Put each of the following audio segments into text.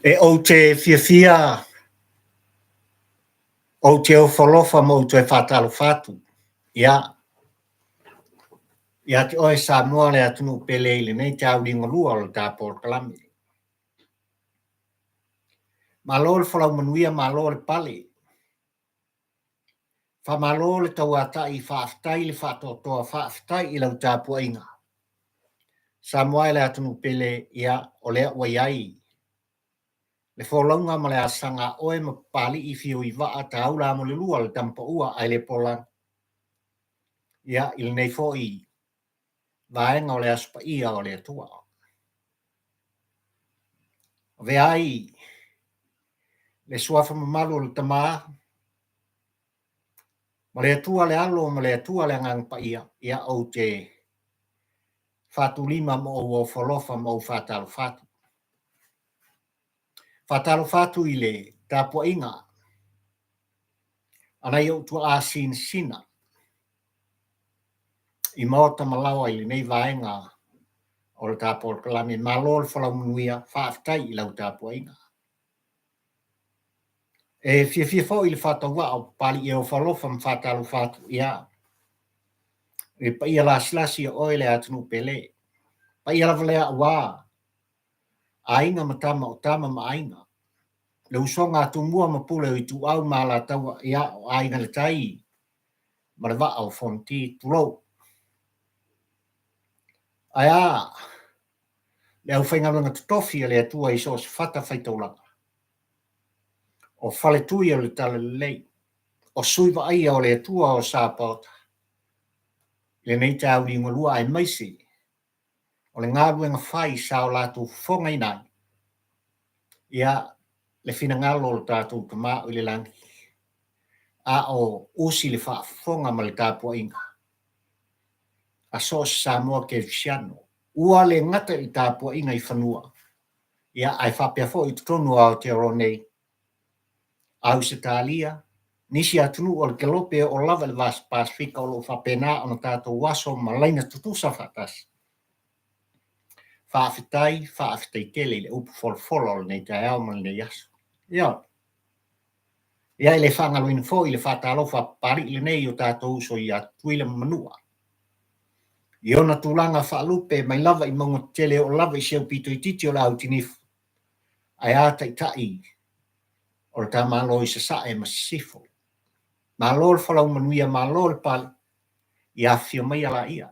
E o te fia o te o folofa mo te fatalo fatu. Ia te oe sa moa le atunu pele ile nei te au ringo lua o ta por kalami. Ma lo le folau manuia ma lo le pale. Fa ma lo le tau atai fa aftai le fa toa fa aftai ila ta po inga. Sa moa le atunu pele ia o le waiai. Le folaunga ma le asanga oe ma pali i fio i waa ta au la mo le lua le tampa ua ai le pola. Ia il nei fo i. Vaenga o le aspa ia o le atua. Ve ai le suafa mamalu le tama. Ma le atua le alo ma le atua le ngang pa ia o te fatu lima mo o folofa mo o fatalo fatu. Fatalo fatu i le tapo inga. Ana i o tua asin sina. I mauta malawa i le nei vaenga o le tapo kalame malol falau munuia faaftai i lau tapo inga. E fia fo i le fatawa o pali i o falofa ma fatalo fatu ia. E pa ia lasi o ele atunu pele. Pa ia lavalea wa. Ainga matama o tama ma ainga. Le usonga atumua ma pule i tu au ma la tawa ia o ainga le tai. Ma le wa au fonti tulo. Aia. Le au whainga langa tutofi le atua i so se fata whaitaulanga. O fale tui o le tala lei. O suiva aia o le atua o sāpota. Le nei te au ringo lua ai maisi. O le ngāruenga whai sa o lātu whonga inai. Ia le fina ngalo o tātou kama o le langi. A o usi le whaafonga ma le tāpua inga. A so Samoa ke Visiano. Ua le ngata i tāpua inga i whanua. Ia ai whapea fo i tutonu au te ronei. Au se tālia. Nisi atunu o le kelope o lava le vas Pasifika o lo whapena o na tātou waso ma laina tutusa whatas. Whaafitai tele le upu folfolo nei te au ma le yaso. Ia. Ia le whangaloina fo i le whatalofa pari i le nei o tātou uso i atuila manua. I ona tūlanga whaalupe mai lava i maunga tele o lava i seo pito i titi o lau tinifu. Ai ata i tai o le tā malo i sa sae ma sifo. Malo le whalau manuia malo le pali i awhio mai ala ia.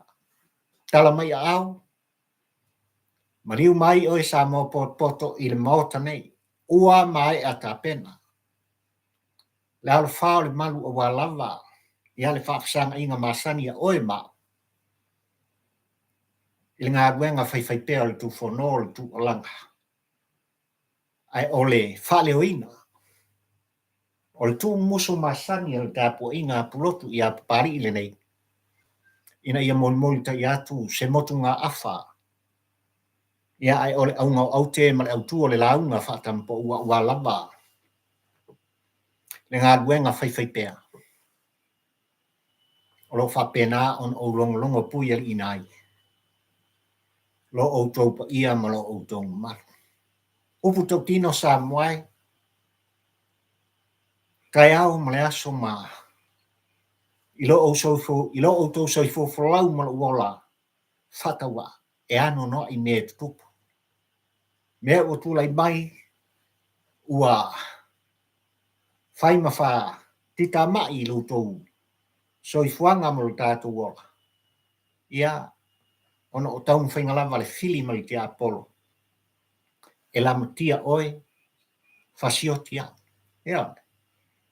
Tala mai a au. Mariu mai o e sa mo poto i le maota nei. Ua mai a tā pena. Le ala whao le malu o walava. Ia le whaafasanga inga masani a oe mao. I ngā ruenga whai pēo le tu whono le tu olanga. Ai o le whale o ina. O le tu muso masani le tāpua inga pulotu i a pari i le nei. Ina ia moli ta i atu se motu ngā awha. Ia ai o le aunga o aute ma le autu o le launga whaatampo ua lava. Le ngā ruenga whai pēo. O lo whapena on o longo pui al inai. Lo o taupa ia ma lo o tau maru. Upu tau tino sa moai. Kai au ma le aso ma. I lo o tau soifo folau ma lo wola. Whatawa. E ano no i me tupu. Mea o tūlai mai. Ua. Whai ma wha. Tita mai lo tau. Soifuanga ma lo tātou wola. Ia. Ono o tau mwhaingalawa le fili ma li te Apollo. E la matia oe. Fasiotia. Ia.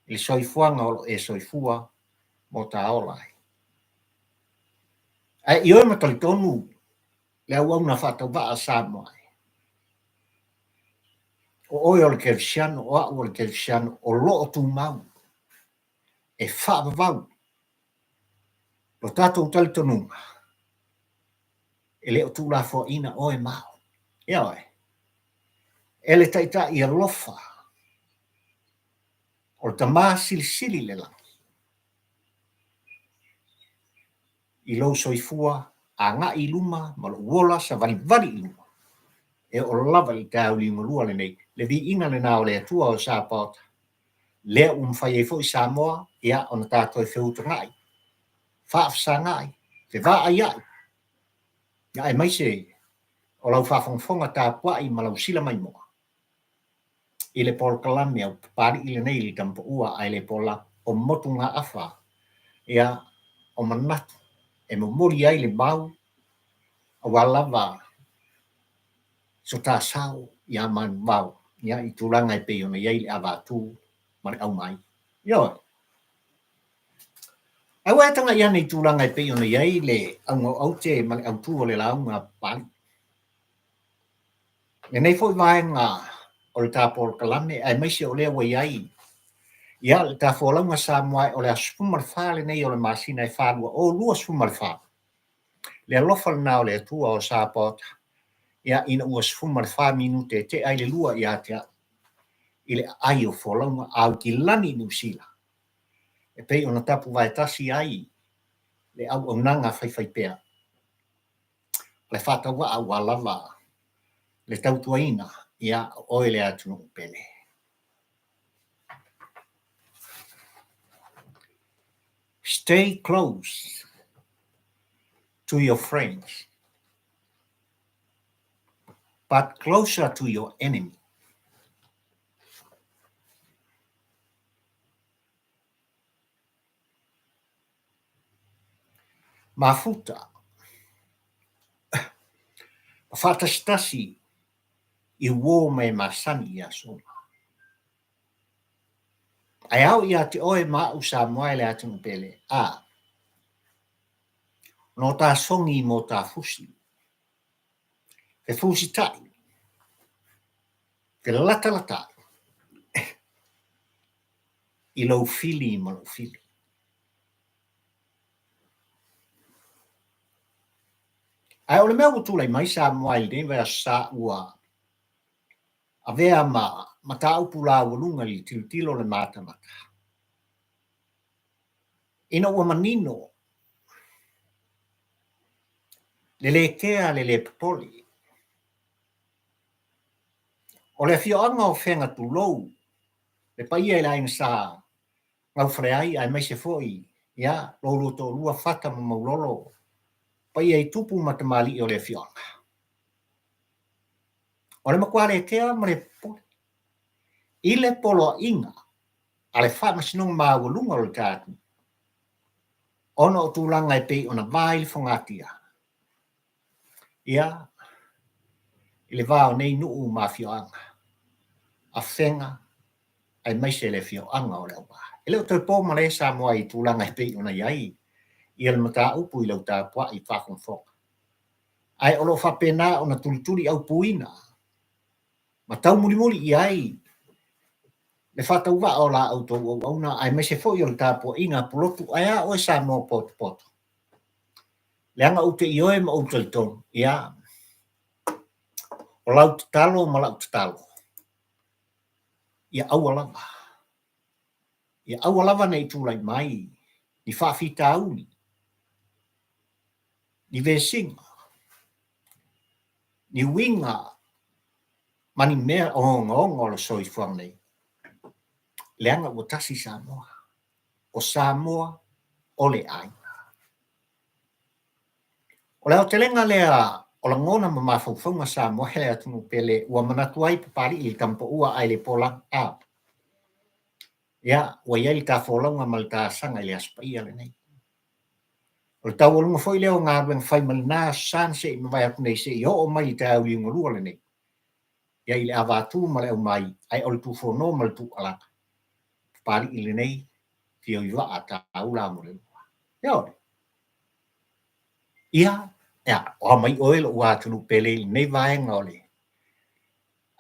I soifuanga o e soifua. Mo ta olai. Ai i oe matali tonu. Le au na whata waa sa moai. O oe o le kerisiano, o au o le kerisiano, o loo tu mau. E wha vau. Lo tātou tali tonunga. E leo tū la fo ina oe mau. Ia oe. E le taita i a lofa. O le tamā sili le lang. I lo soifua a ngā i luma, ma lo wola sa vali i luma. e o lava I tāuli ngolua le nei, le vi inga le nao le atua o sāpota. Lea whai e fo I Samoa, ia o na tātou e whiuta ngai. Whaafsa ngai, te wā ai ai. Ia e mai se, o lau whawhongwhonga tā pua I malau sila mai moa. I le pol kalame au pari I le nei li tampa ua ai le pola o motu ngā awha. Ia o manatu, e mori ai le mau, o walawa, so tā sao, ia man mau. Ia I tūranga e peo na iei le awatu, mare au mai. Ia Au e tanga ia nei tūranga e peo na iei le au te mare au tūo le lau ngā pari. E nei fo I vai ngā o le tāpol kalame, ai mai se o lea wai ai. Ia le tā fōlaunga sa moai o le asupuma le whāle nei o le masina e whālua o lua supuma le whāle. Le alofa le nao le atua o sa pota. Ia ina ua supuma le 5 minute te ai le lua ia te I le ai o fōlaunga au ki lani Nusila. E pei ona tapu vai tasi ai le au nanga whai pea. Le whātawa au alawa le tautuaina ia oe le atu pele. Stay close to your friends, but closer to your enemy. Mafuta. Fatastasi I wo me masani ia soma. Ai au ia te oe ma usa moai le atu pele. No tā songi mo tā fusi. Te fusi tai. Te lata. I lau fili ma lau fili. Ai ole mea utulai mai sa moai le vea sa ua. A vea ma tā upula walunga li tilo le matamata. Ina ua manino. Le kea le Popole. O le fioanga o whenga tu lou. Le paia ila ina sa ngau freai ai mai se foi. Ia, lolo to lua fata ma maulolo. Paia I tupu matamali o le fionga. O le makua le kea ma le Popole. I le Poloaiga, a le Faamasinoga mawalunga o le tātu. Ona o tūlanga e pei ona vai le whangatia. Ia, I le vāo nei nuu ma fioanga. Afega, ai mai se le fioanga o le au. E leo toi pō ma le sa moa I tūlanga e pei ona iai. I le mata upu I lau tāpua I whakongwhonga. Ai olo whapena ona tulituli au puina. Ma tau mulimuli I ai. Le whatau wa o la au tau au na ai mai se foi o le tāpua inga pulotu ai a oe sa moa poto. Le anga ute I oe ma uta I tonu. Ia. O lau te talo ma lau te talo. Ia au alava. Ia au alava nei tūlai mai. Ni whawhita auni. Ni vesinga. Ni winga. Mani mea onga le soi fuang nei. Leanga o tasi Samoa. O Samoa o le ai. O leo te lenga lea o la ngona ma mawhauwhaunga Samoa hele atunu pele ua manatu ai papari I tampa ua ai le pola a. Ia, ua iai ta wholaunga mal ta sanga I le aspai ale nei. O le tau alunga foi leo ngā rueng whai malina san se I mawai atu nei se I o mai I ta uli ngorua le nei. Ia I le avatu ma le au mai ai o le tu whono ma le tu alaka. Papari I le nei fio I waa ta ula mo le lua. Ia ore. Ia, o mai oe lo ua tunu pele I nei vaenga ole.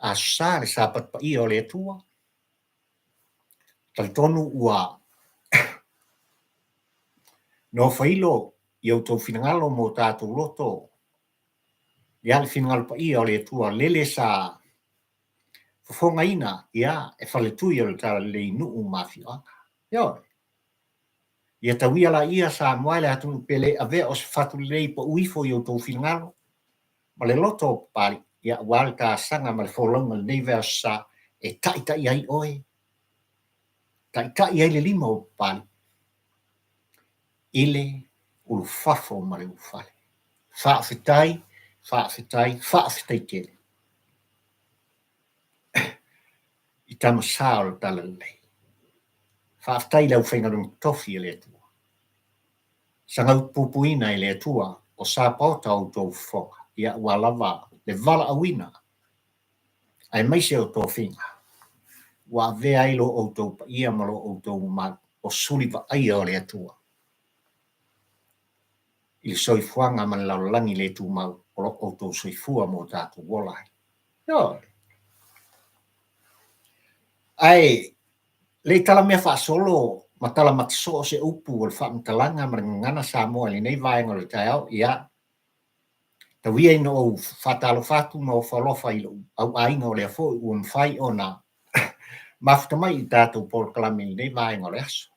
A sa le sapat pa I ole atua. Tal tonu ua no whailo I au tau finangalo mo tātou loto. Ia le finangalo pa I ole atua lele sa whafonga ina ia e whale tui ole tā le nuu mawhianga. Ia ore. Ia tawia la ia sa moale atunu pele a vea o se whatu lei pa uifo I au tau finangalo. Ma le loto pari ia wal ta sanga mal folonga nei versa e tai ai oi. Tai ai le lima o pali. Ile ulu fafo ma le ufale. Whaafetai tele. I tama saa o tala lei. Whaafetai lau whaingarung tofi e le atua. Sangau pupuina e le atua o sa pauta o tō whoka. Ia ua lava le vala awina. Ai maise o tō whinga. Ua vea ilo o tō pa ia malo o tō ma o suliva aia o le atua. I soifuanga man lau langi le tu mau o lo o tō soifua mo tātu wolai. Yo. Ai, le tala mea wha solo, ma tala matiso se upu o le wha mtalanga ma ngana sa moa le nei vaenga le tai au, ia. Ta wia ino o whatalo whatu ma o whalofa ilo au ainga o le afo u mwhai o na mafta mai i tātou Paul Kalami nei vaenga o le aso.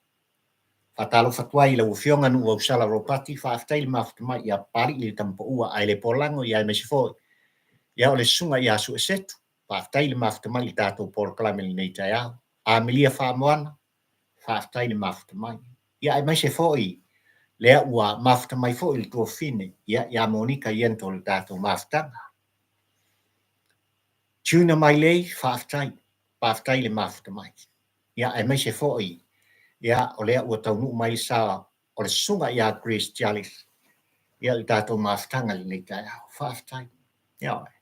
Whatalo whatua ila u whionga nu au sala ropati, whaaftai le mafta mai ia pari le tampo ua ai le polango ia me sifoi. Ia o le sunga ia su esetu. Whaaftai le mafta mai i tātou Paul Kalami nei tai au. A milia whaamoana, whaaftai le mafta mai. Ia ai mai se foi. Lea ua mafta mai fo il tuo fine, ia Monica iento le tātou maftanga. Tuna mai lei, whaaftai le mafta mai. Ia ai mai se foi, ia o lea ua taunu mai sa o le sunga ia Chris Jalis. Ia le tātou maftanga le nei tai au, whaaftai. Ia oi.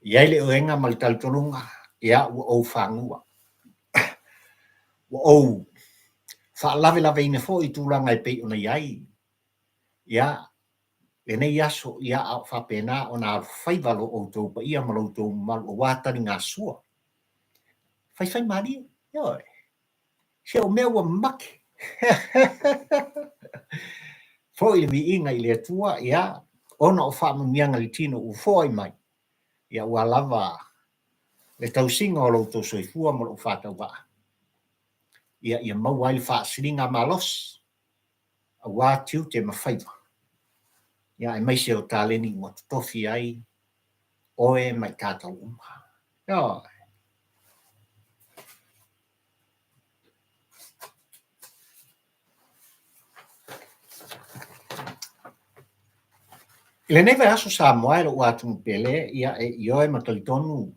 Ia le oenga ma le talitonunga, ia ua ou whangua. Ua ou whaalave ina fo i tūlanga i pei ona iai. Ia, le nei aso ia au whapena o nā whaivalo o tō pa ia malo tō malu o wātari ngā sua. Whai mari, ioi. Se o mea ua make. Fo i le vi inga i le atua, ia, ona o whaamamianga li tino u fōi mai. Ia ua lava le tausinga o lo tō soifua malo o whātau waa. Ia mau ai le whaasiringa malos. A wātiu te mawhaiva. Ia ai mai se o tāleni ua tofi ai oe mai tātau uma. Ia. Ile nei vai aso sa moa lo atu pele ia e ioe matalitonu.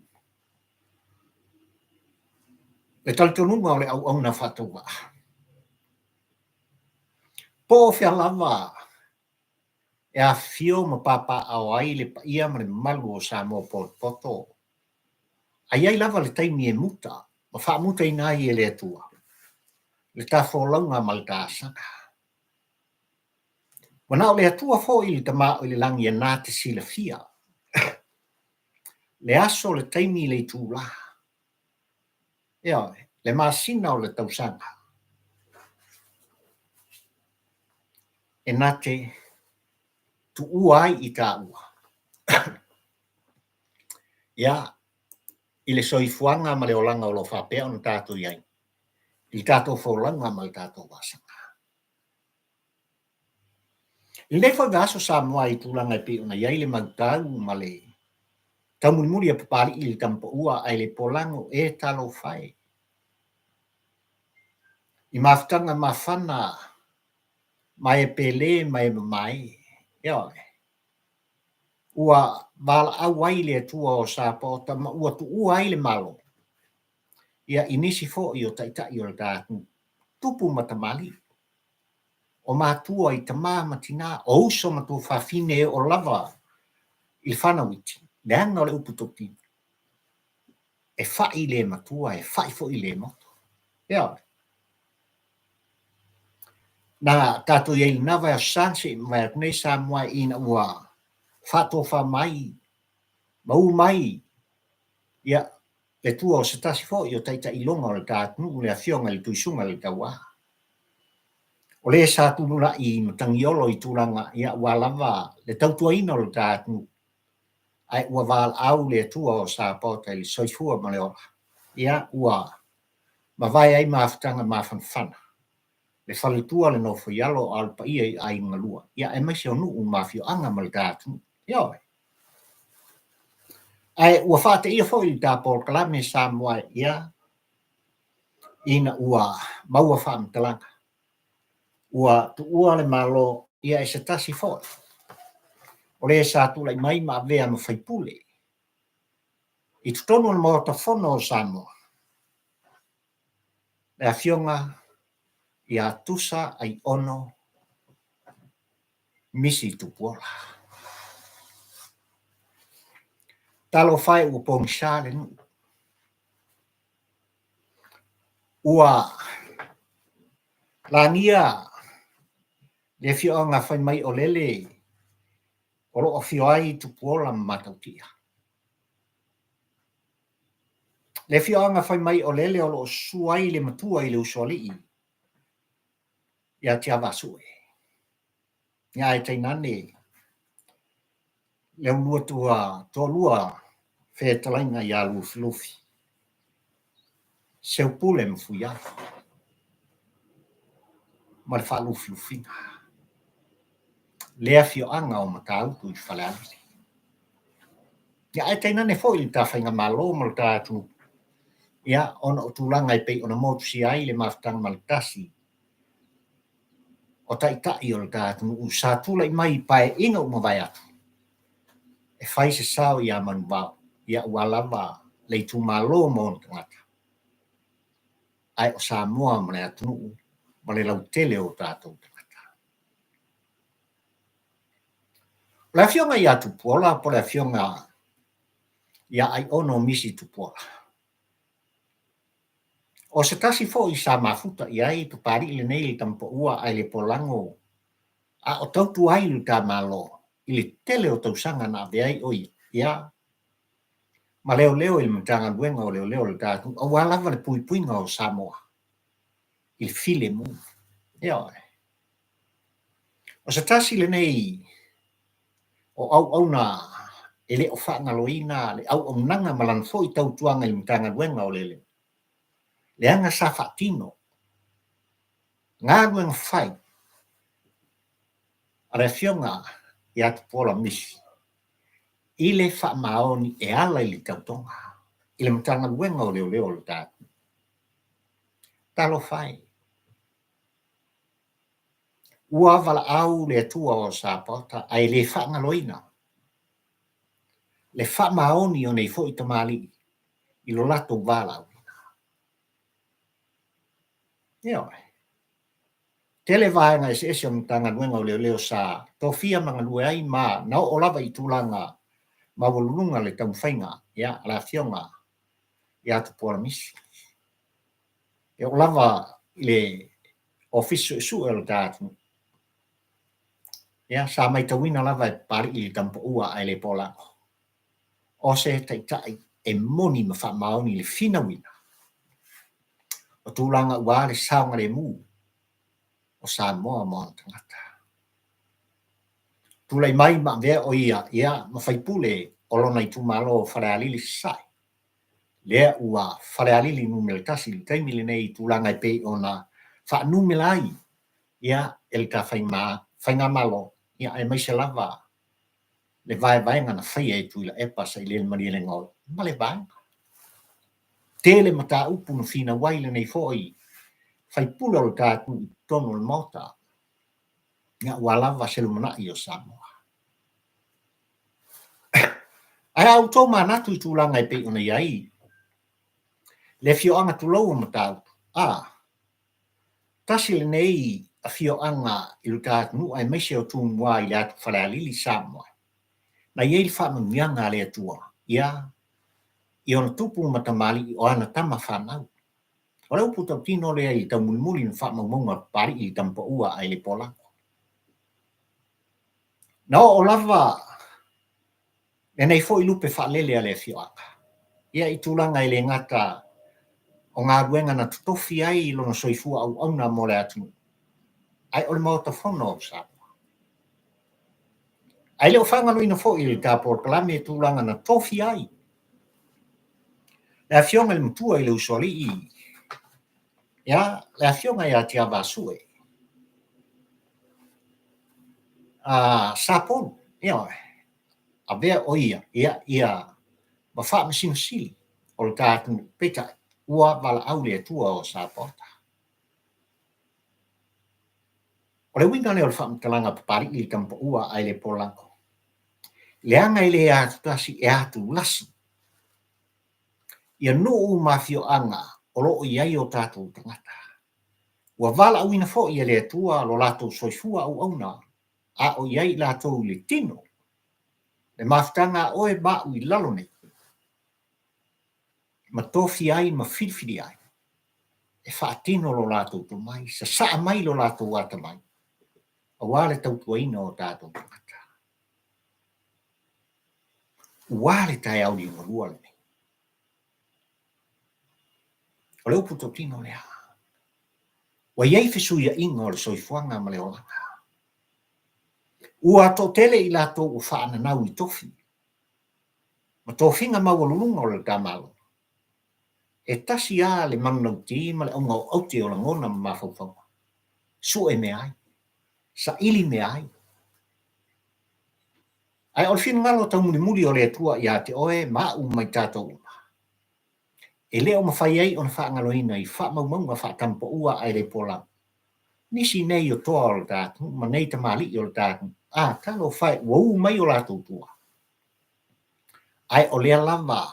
Le talitonu ma le au na whatau wa. Po fia lava e a fio ma papa au ai le pa ia ma le malu o sa moa poto. Ai lava le taimi e muta, ma wha muta ina i e le atua. Le ta wholaunga ma le tāsaka. Wana o le atua fo i le tama o le langi e nā te sila fia. Le aso le taimi le tūla. Ia, le māsina o le tausanga. E nā te tu uai i tā ua. Ia, i le soifuanga ma le olanga o lo whapea o na tātou iai. I tātou wholanga ma le tātou wasanga. I le whai vaso sa moa i tūlanga i pe ona iai le mautau ma le taumuri a papari i le tampa ua ai le polango e talo whai. I maftanga mawhana mai e pele mai mai. Ia, ua wala au ai le atua o sa pota ma ua tu ua ai le malo. Ia inisi fo i o taitai o le tātu tupu matamali. O mātua i tamā matina, o uso matu whawhine o lava i whanawiti, le anga o le uputoti. E whai le matua, e whai fo i le moto. Ia. Nā tātou iei nawa a sanse, mai at nei sa mua ina ua whato wha mai, mau mai, ia le tua o se tasi fo i o taita i longa o le tātunu, le a fionga le tuisunga le taua. O le sa tunula i matangiolo i tūranga ia ua lava le tautua ina o le tātunu. Ai ua wal au le tua o sa pota i soifua ma le ola. Ia ua mawai ai maafutanga mawhanwhana. Le whaletua le nofo ialo alpa ia i ai ngalua. Ia e maise o nuu mawhio anga ma le tātunu. Ia oi. Ai ua whaate ia fo i tā Pol Kalame Samoa ia ina ua maua whaamtalanga. Ua tu ua le malo ia e se tasi fo. O le sa tula i mai ma vea ma whaipule. I tutonu le mawata whono o Samoa. Le a fionga i a tusa ai ono misi tupuola. Talo whai ua pōngisā le nu. Ua langia le fionga whai mai o lele o lo o fio ai tupuola matautia. Le fionga whai mai o lele o lo suai le matua i le usoli ia tia vasue. Ia e teinane le ulua tua lua whetalainga ia lufi. Seu pule mfuia. Ma le wha lufinga. Lea fionga o matautu i whaleavili. Ia e teinane fo i ta whainga malo ma le tātu. Ia ona o tūlanga i pei ona motu si ai le maftanga maltasi. O tai o le tātu u sa tula i mai pae inga umawai atu. E whai se sao ia manu wau. Ia ua lava le tu malo mo o tangata. Ai o Samoa ma le atu ma le lau tele o tātou tangata. Le fionga ia tupuola po le fionga ia ai ono misi tupuola. O se tasi fo i sa mafuta i ai tu pari le nei tampo ua ai le polango. A o tautu ai lu ta malo. I le tele o tausanga na veai oi. Ia. Ma leo il mtanga luenga o leo le tātu. O walava le puipuinga o Samoa. Il file mu. Ia oi. O se tasi le nei o au na ele o whaangaloina le au nanga malan fo i tautuanga il mtanga luenga o lele. Leanga sa fatino. Ngā luenga whai. Are fionga i atu pola misi. I le wha maoni e ala i li tautonga. I le mtanga luenga o leo le tātu. Talo whai. Ua wala au le tua o sāpota ai le wha ngaloina. Le wha maoni o nei fo i tamali i lo lato wala. Ia tele vaenga e se o mtanga luenga o leo sa tofia manga lue ai ma na o lava i tūlanga ma volunga le taumwhainga ia la fionga ia tu pola misi. E o lava le ofisu e su e lo tātu. Ia sa mai tawina lava e pari i le tampo ua ai le pola. O se taitai e moni ma wha maoni le fina wina. O tūlanga ua le saunga le mu. O Samoa mo tangata. Tulai mai ma vea o ia ma whaipule o lona i tūmalo wharealili sai. Lea ua wharealili numele tasi li taimile nei tūlanga i pei o na wha numele ai. Ia el ka whainga malo. Ia e mai se lava. Le vaenga na whaia e tuila e pasa i le mani le ngoi. Ma le vaenga. Tele mata upu na fina waile nei foi. Whaipule o le tātu i tono le mota. Ia ua lava se lumana i o Samoa. Ai au tō manatu i tūlanga i pei ona iai. Le fio anga tulau o matau. Tasi le nei a fio anga i lu tātu nu ai meise o tūmua i le atu wharealili Samoa. Na iei le whamangianga le atua. Ia i ona tupu matamali o ana tama whanau. O leo puta tino le ai tau mulmuli na whamamunga pari i tampa ua ai le polako. Na o lava e nei fo i lupe whalele a le fioaka. Ia i tūlanga i le ngata o ngā ruenga na tutofi ai i lona soifua au auna mo le atu. Ai o le mauta whono o Samoa. Ai leo whangaluina fo i le tāpor kalame e tūlanga na tofi ai. Le fionga le mutua i le usoli i. Ia, le fionga i a tia vasue. Sapon, ia, a vea o ia ma faamasinoga o le tatou peta ua valaau le atua o sapota. O le uiga le o le faamatalaga papali'i i le tamapo'ua ai le polago. Leanga i le atutasi e atu lasi. Ia nu'u mafio'aga o lo'o i ai o tatou tagata. Ua valaauina fo'i e le atua lo latou soifua auauna a o i ai latou i le tino. Le mafutaga oe ba'u i lalo nei. Ma tofi ai ma filifili ai. E whaatino lo latou to mai, sa saa mai lo latou ata mai. Awa le tautuaina o tatou tagata. Ua le tae au li ngalua le nei. O le upu totino lea. Wa iai fesuia inga o le soifuanga ma le olanga. Ua to tele i latou o whaananau i tofi. Ma tofinga maua o le tamalo. E tasi a le mangnau ti ma le onga o auti o la ngona ma mawhauwhau. Su e me ai. Sa ili me ai. Ai o le fina ngalo tau muli o le atua i a te oe ma mai tātou uma. E leo mawhai ai o na whaangaloina i whaamaumanga whaatampo ua ai le polang. Nisi nei o toa o le tātou, ma nei ta mali o le tātou. Talo whai, wau mai o lātou tua. Ai o lea lava,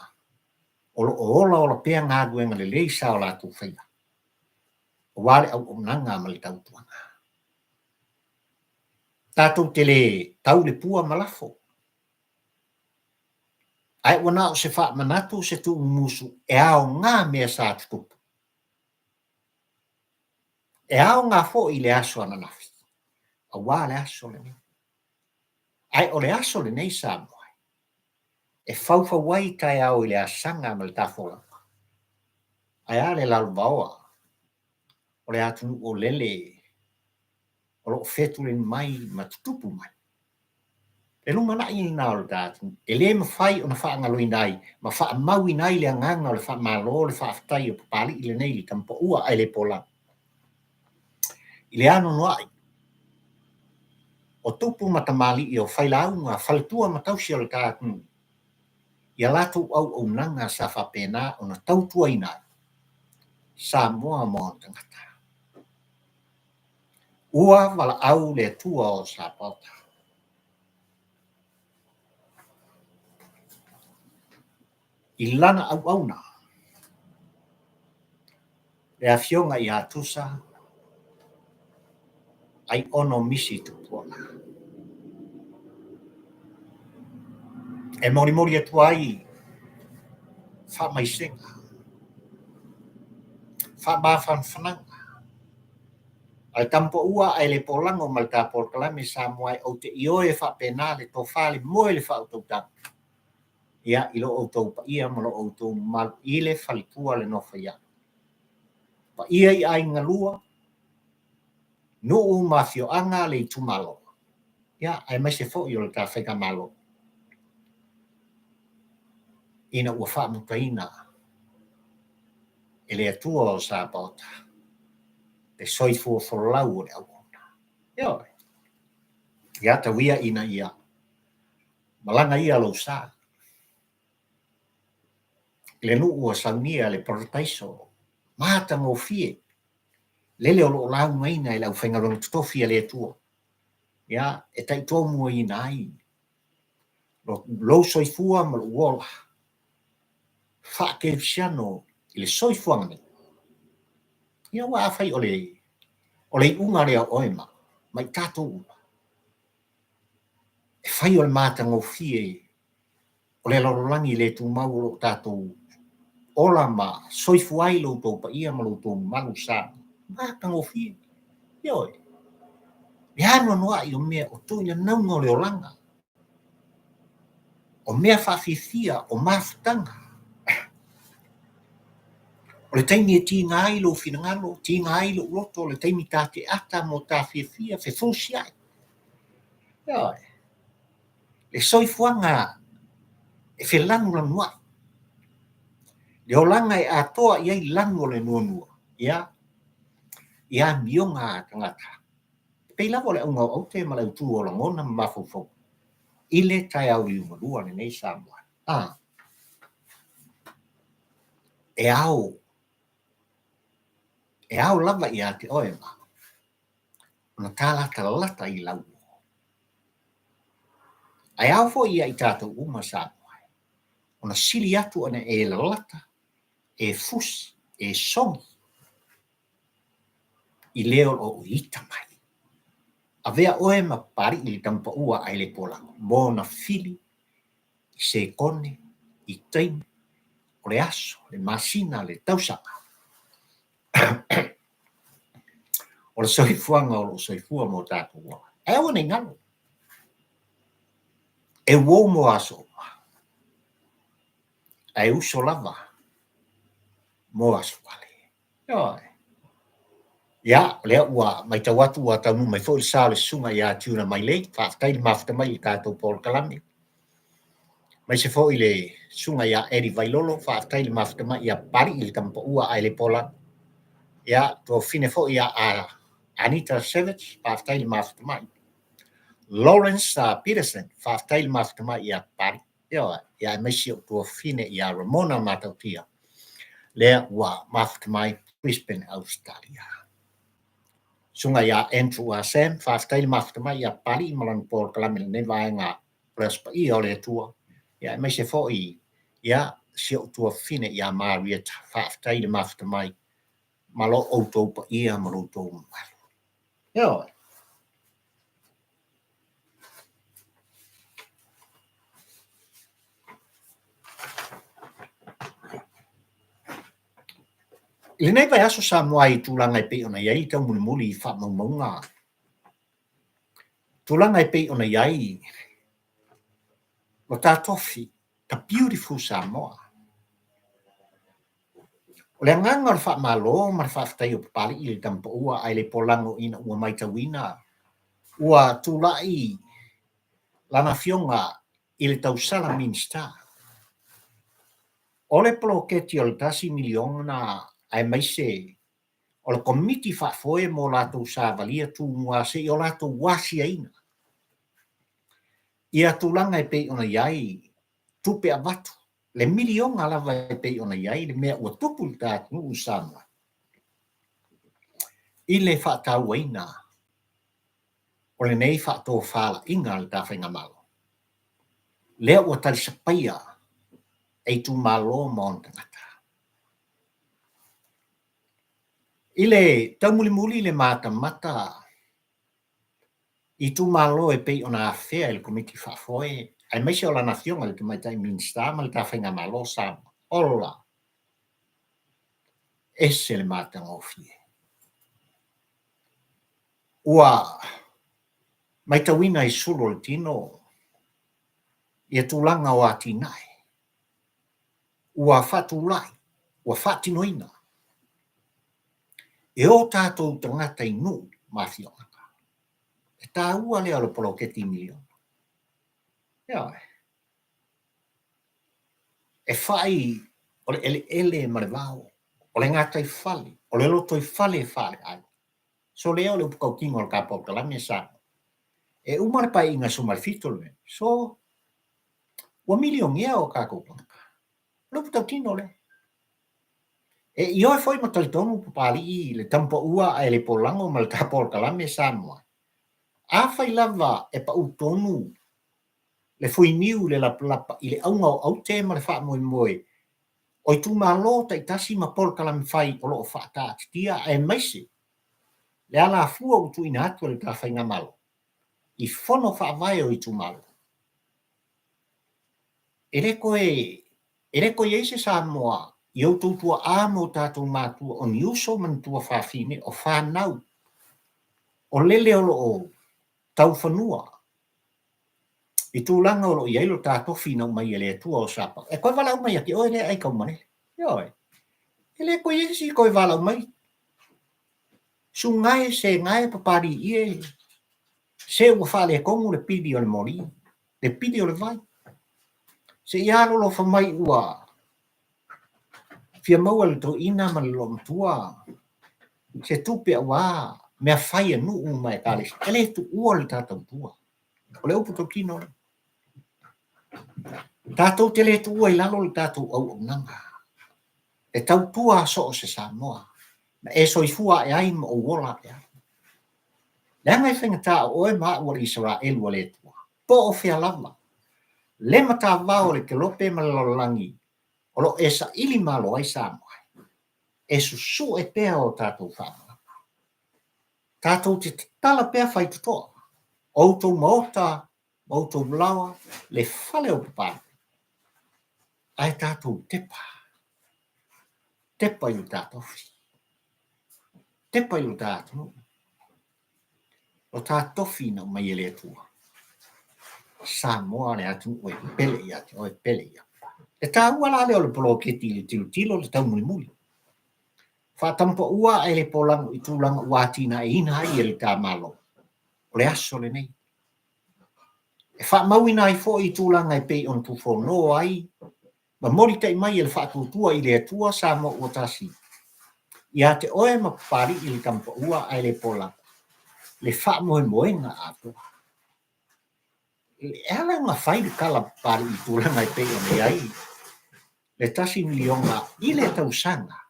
o lo ola o la pea ngāguenga le leisa o lātou whaia. O wale au o nanga ma le tautuanga. Tātou te le tau le pua malafo. Ai wana o se wha manatu se tu umusu e ao ngā mea sa tutupu. E ao ngā fo i le aso ananafi. A wā le aso le nei. Ai o le aso le nei sa moai. E faufa wai tai au i le asanga ma le tafola. Ai a le lalvaoa. O le atunu o lele. O lo fetu le mai ma tutupu mai. E lunga na i nā o le tātu. E le mawhai o na wha angaloi nai. Ma wha maui nai le anganga o le wha malo le wha aftai o papali i le nei li tampo ua ai le pola. I le ano noai. O tupu matamali i o whailaunga whaletua matausi o le tātu. Ia latu au nanga sa whapena o na tautua i nai. Sa moa moa tangata. Ua wala au le tua o sa pota. I lana au na. Le afionga i atusa. Ai ono misi tupuana. E mori atua ai. Wha mai senga. Wha mawhan whananga. Ai tampo ua ai le polango mal ta porkalame sa moai o te ioe wha penale to whale moe le wha autotang. Ia ilo autou pa ia malo autou mal ile whalitua le nofa ia. Pa ia i ai ngalua. Nuu mafio anga le tumalo. Ia ai mai se fo i o le ta whaika malo. Ina ua wha mutaina. E le atua o sa bota. Te soifu o wholau o le aukona. Ia. Ia ta wia ina ia. Malanga ia lo sa. Le nuu o saunia le portaiso. Mata mo fie. Lele o lo lau ngaina i lau whaingarong tutofi le atua. Ia, e tai tōmua i nai. Lo soifua ma lo uola. Whaake siano i le soifua ngani. Ia wa awhai o le unga lea oema. Mai tato uma. E whai o le mātango fie. O le lorolangi le tu mau lo tato. Ola ma soifua ai lo tō pa ia ma lo tō malu sa. Mātango fie. Ia oi. Ia noa i o mea o tō ia naunga o le olanga. O mea whawhifia o mafutanga. O le taimi e ti ngai lo finangalo, ti ngai lo loto, le taimi tā te ata mo tā whiawhia, fe fōsi ai. Ia. Le soifuanga e fe langu la nuai. Le olanga e atoa iai langu le nuanua. Ia. Ia mionga tangata. Pei lavo le unga o te mala utu o la ngona mafufo. Ile tai au i umalua le nei Samoa. e au lava ia te oema. Ona lata I lau. Ai au fo ia I tātou uma sa. Ona sili atu ana e lata, e fus, e songi. I leo o ita mai. A vea oema pari I tampa ua ai le pola. Bona fili, I se kone, I taimi, o le aso, le masina, le tausanga. O le soifuanga o le soifua mo tātou ua. E o nei ngalo. E wou mo aso. E uso lava. Mo aso pale. Ioi. Ia, lea ua mai tau atu ua tau mai fo I sa le sunga ia tiuna mai lei. Whaatai le mafta mai I tātou Paul Kalame. Mai se fo I le sunga ia Eri Vailolo. Whaatai le mafta mai ia pari I le tampa ua ai le pola. Ia, tuo fine fo ia a Anita Savage. Whaatai le mafta mai. Lawrence Peterson, whaatai mafta mai ia pari. Ia mai si o tua fine ia Ramona matautia. Lea ua mafta mai Brisbane, Australia. Sunga ia Andrew Sam, whaatai mafta mai ia pari malan Paul Kalame ne vaenga prespa I ole tua. Ia mai se fo I ia si o tua fine ia Marietta, whaatai mafta mai malo autopa ia malo tau malu. Le nei vai aso sa moa I tūlanga I pe ona iai tau muli I whaamaunga. Tūlanga I pe ona iai o tā tofi, ta beautiful sa moa. O le nganga o le whaamalo, ma le whaafatai o papali I le tampa ua ai le polango ina ua mai tawina. Ua tūlai lana fionga I le tausala minsta. O le poloketi o le tasi miliona ai mai se o le komiti whaafoe mo lātou sa valia tū mua se I o lātou wasi aina. Ia tūlanga I pe ona iai tupe a watu. Le milionga lava I pe ona iai le mea ua tupu I tātou usama. I le whaatau aina o le nei whaatou whala inga le tāwhainga malo. Lea ua tali sapaia ei tū malo maon tangata. I le taumulimuli le mata I tū malo e pei ona Afega le komiti whaafoe, ai mai se o la nafionga le tamaitai minsta ma le tāwhainga malo sa ola. Ese le mata ngofie. Ua mai tawina I suro le tino, ia tūlanga o atinai. Ua whatulai, ua whatinoina. E o tātou tangata I nu mafionga. E tā ua lea le poloketi miliona. E whai, o le ele ma le vau, o le ngātai whale, o le loto I whale ai. So lea o le upukau kingo le kāpau Kalame sa. E umare pai inga sumar fitole. So, ua milion ia o kākou planka. Le upukau kingo le. E ioe foi matalitonu papali I le tampa ua ai le polango ma le kāpau Kalame sa mua. A whai lava e pa utonu le foi niu le lapa I le aunga o au te ma le wha moe. O I tū malo ta I tasi ma Paul Kalame whai o loo whaata tia e maise. Le ala fua utu ina atu le tāwhainga malo. I whono whaavai o I tū malo. E reko eise sa moa I au tūtua amo tātou mātua o ni uso man tua whaafine o whanau. O lele o loo tau whanua. I tūlanga o loo I eilo tātou whina mai ele atua o sapa. E koe wala umai ake oe rea ai kau mane. Ioi. E le koe eise koe wala umai. Su ngai se ngai papari ie. Se ua whale kongu le pidi o le mori. Le pidi o le vai. Se iaro lo whamai ua. Fia maua le to ina ma le lo mtua. Se tupe a wā. Mea whai anu umai kāles. Ele tu ua le tātou tua. O le upu to kino. Tātou te le tu ua I lalo le tātou au nanga. e tau tua so o se Samoa. Na e soifua e ai ma o wola e ai. Lea ngai whengata o e maa ua Israel wa le tua. Po o fea lama. Le mata vao le ke lope ma langi. O lo e sa ili malo ai Samoa. E susu e pea o tātou whamana. Tātou te tala pea whai tutoa. Outou maota, outou mlawa, le whale o papāne. Ai tātou tepa. Tepa i tātou fi. Tepa i tātou. O tātou fi na mai ele atua. Samoa le atu o e pele i atu, o e pele i atu. E tā ua la le o le polo keti le tilo le tau muli muli. Whatampa ua e le polango i tūlanga uatina e ina ai e le tā malo. O le aso le nei. E whaamauina i fo i tūlanga e pei on tufo no ai. Ma mori tai mai e le whaatutua i le atua Samoa ua tasi. Ia te oe ma pari i le tampa ua ai le polanga. Le whaamoe moenga atua. Le ala nga whai le kala pari i tūlanga e pei on e ai. Le tasi milionga i le tausanga.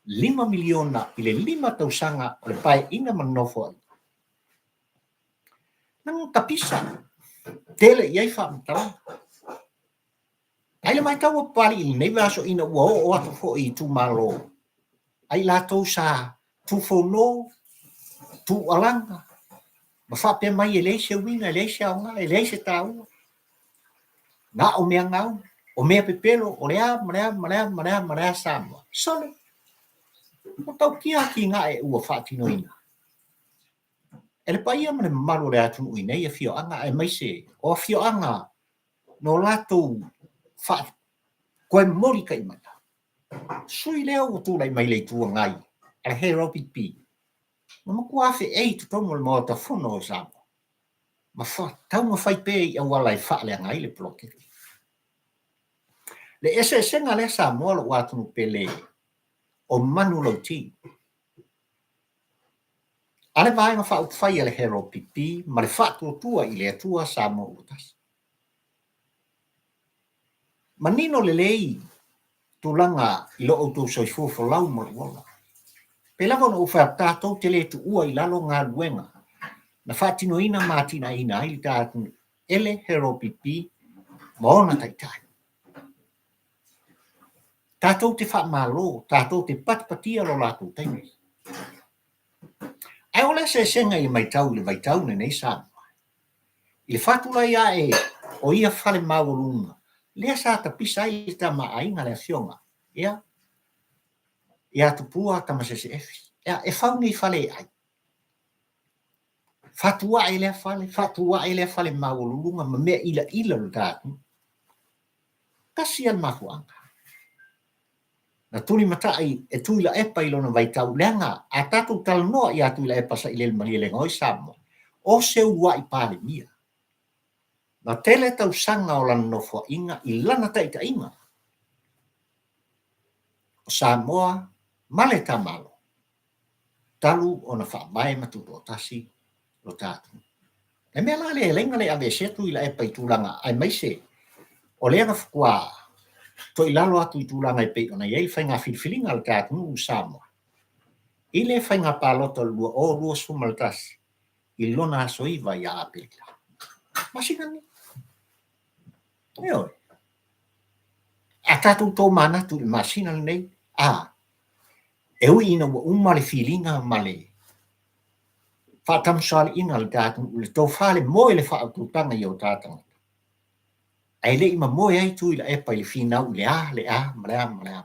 5 miliona i le 5 tausanga o le pai ina manofo ai. Nang kapisa. Tele iai whaamutala. Ai le mai tau pari i nei vaso ina ua o atu fo i tu malo. Ai la tau sa tu fono, tu alanga. Ma whape mai e leise wina, e leise au ngā, e leise tau. Ngā o mea ngau, o mea pepelo, o lea, marea Samoa. Sole. Mo tau kia ki ngā e ua whaatino ina. E le paia mane maru le atu ui nei e fio anga e maise. O fio anga no latou whaat. Koe mori kai mata. Sui leo o tūlai mai lei tua ngai. E hero pipi. Ma maku afe ei tu tomo le moa ta fono o Samoa. Ma tau ma whai pe i awala i wha le ngai le ploke. Le ese senga le Samoa lo watunu pele o manu lau ti. Ale vai ma wha upwhai le hero pipi ma le wha tua i le atua Samoa utas. Ma nino le lei tulanga i lo auto soifufo lau maruola. Pe lava no uwha tātou te le tu ua i lalo ngā luenga. Na whaatino ina mātina ina i tātou ele hero pipi maona taitai. Tātou te wha malo, tātou te patpatia lo lātou taimi. Ai ole se senga i mai tau le vai tau nei Samoa. I le whatula ia e o ia whale maurunga. Lea sa ta pisa i ta maainga le fionga. Ia tu pua ta masese efi. Ia e whaungi whale ai. Fatua e le fale maurunga ma mea ila lo tātou. Kasi al mahuanga. Na tuli matai e tuila epa i lona vai tau lenga. A tātou tala noa i a tuila epa sa i le mani lenga oi Samoa. O se ua i pāle mia. Na tele tau sanga o lana nofua inga i lana taita inga. O Samoa, male ta malo. Talu o na whaamae matuto o tasi lo tātou. E mea la le lenga le ave se tuila epa i tūlanga ai maise. O lea na whakua to i lalo atu i tūlanga i pei ona iei whainga whilwhilinga al tātou u Samoa. I le whainga pālota lua o lua sumaltasi i lona asoiva i a apelila. Masinani. Eoi. A tātou tō mana tu i masinani nei. E ui ina ua umale whilinga male. Whaatamsali ina le tātou le tō whale moe le whaatutanga i o tātanga. Ai le ima moe ai tu i la epa i whinau le malea.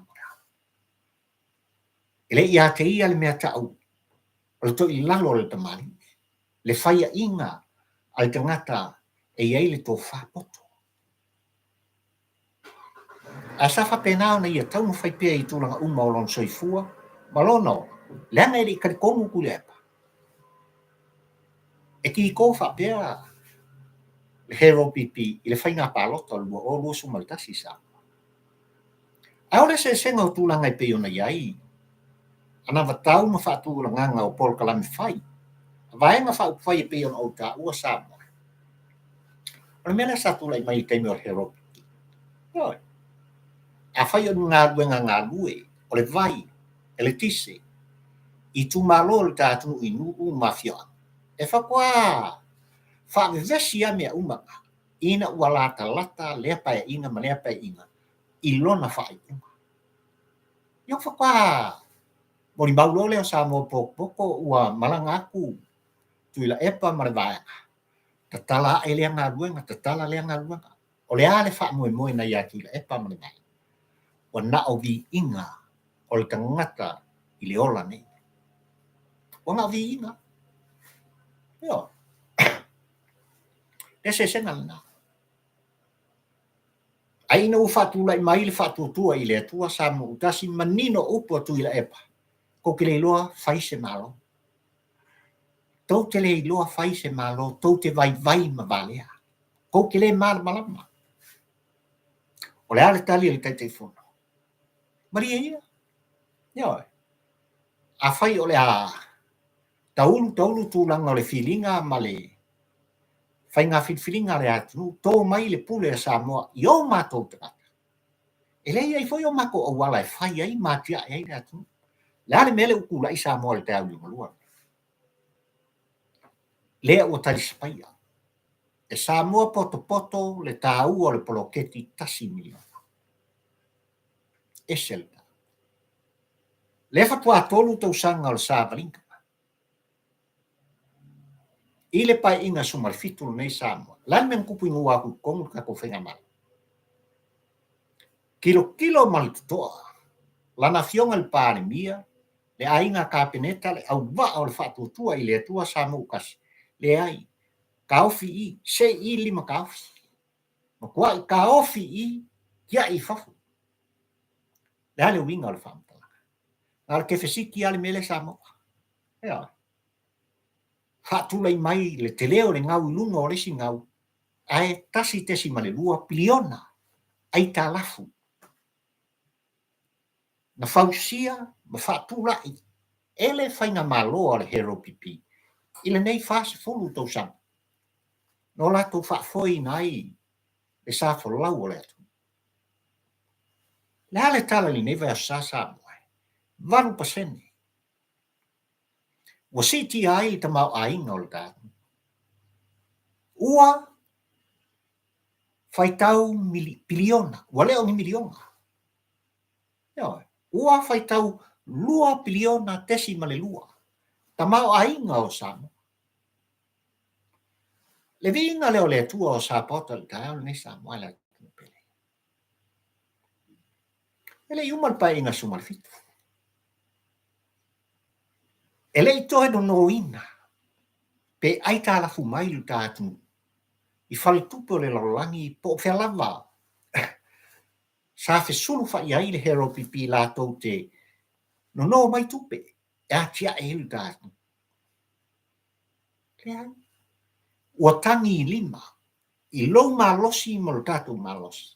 E le ia te ia le mea tau. O le to i lalo le tamari. Le whaia inga al tangata e iei le tō whapoto. A safa penao na ia tau mo whaipea i tūlanga uma o lon soifua. Malono, leanga e li karikongu ku le epa. E ki i kō whapea le hero pipi i le whainga pālota lua o lua sumaltasi sa. Aole se senga o tūlanga i peo na iai. Ana watau ma whaatūlanga ngā o Pol kalami whai. Vaenga whai e peo na o tā ua Samoa. Ona mele sa tūla i mai i teimi o hero pipi. A whai o ngā luenga ngā lue. o le vai, e le tise, i tu malo le tātunu i nuu mafia. E whakua, whaavevesi a mea umanga, ina ua lata lea pae inga ma lea pae inga, i lona whaai unga. Iau whakua, mori maulo leo sa mo poko ua malanga aku, tuila epa ma le vaenga. Tatala e lea ngā ruenga, tatala lea ngā ruenga. O le ale wha moe na ia tuila epa ma le vaenga. Wa na o vi inga, o le tangata i le ola nei. Wa ngā vi inga. Yo. Ese senga lana. Aina u whatula i mai le whatutua i le atua sa mo utasi manino upo tuila epa. Ko ke le loa whaise malo. Tau te le loa whaise malo, tau te vai ma valea. Ko ke le malama. O le ale tali le tai fono. Maria ia. Yo. A whai o le a taulu tūlanga o le whilinga ma le whai ngā whilinga le atu, tō mai le pule a Samoa, i o mātou te kata. E lei ai whai o mako o wala e whai ai mātia e ai le atu. Le ale mele ukula i Samoa le te au lua. Lea ua tali sipaia. E Samoa poto le tāu o le poloketi tasi miliona. E selta. Le fatua tolu tau sanga o le Sāvalinga. I le pai inga sumal fitu nei Samoa. Lan men kupu ingu aku kongu kako whenga mala. Kilo mal tutoa. Lana fionga le pāne mia, le ainga kāpeneta le au wa o le whatutua i le atua Samoa ukasi. Le ai, ka ofi i, se i lima ka ofi. Ma kua i ka ofi i, kia i fafu. Le hale winga o le whamtala. Ngā kefesiki ale mele Samoa. Ea. Whatula i mai le te leo le ngau lunga o lesi ngau. Ae tasi tesi ma le lua piliona. Ai tā lafu. Na fausia, ma whatula i. Ele whainga maloa le hero pipi. Ile nei fase fulu tau sang. No lato whafoi nai. Le safo lau o le atu. Le hale tala li neve a sasa moe. Varu pasene. Wa siti ai ta mau ainga o le tātu. Ua whaitau piliona. Wa leo ni miliona. Ua whaitau lua piliona tesi ma le lua. Ta mau ainga o Samoa. Le vinga leo le tua o Sapota le tāu le Samoa le pele. Ele iumal pa inga sumal fitu. Ele itohe no ina. Pe ai tā la fumai lu tātu. I whale tupo le lalangi po whea lava. Sa fe sulu wha iai le hero pipi la tau te no mai tupe. E a tia e lu tātu. Lea. Ua tangi lima. I lou malosi mo le tātu malosi.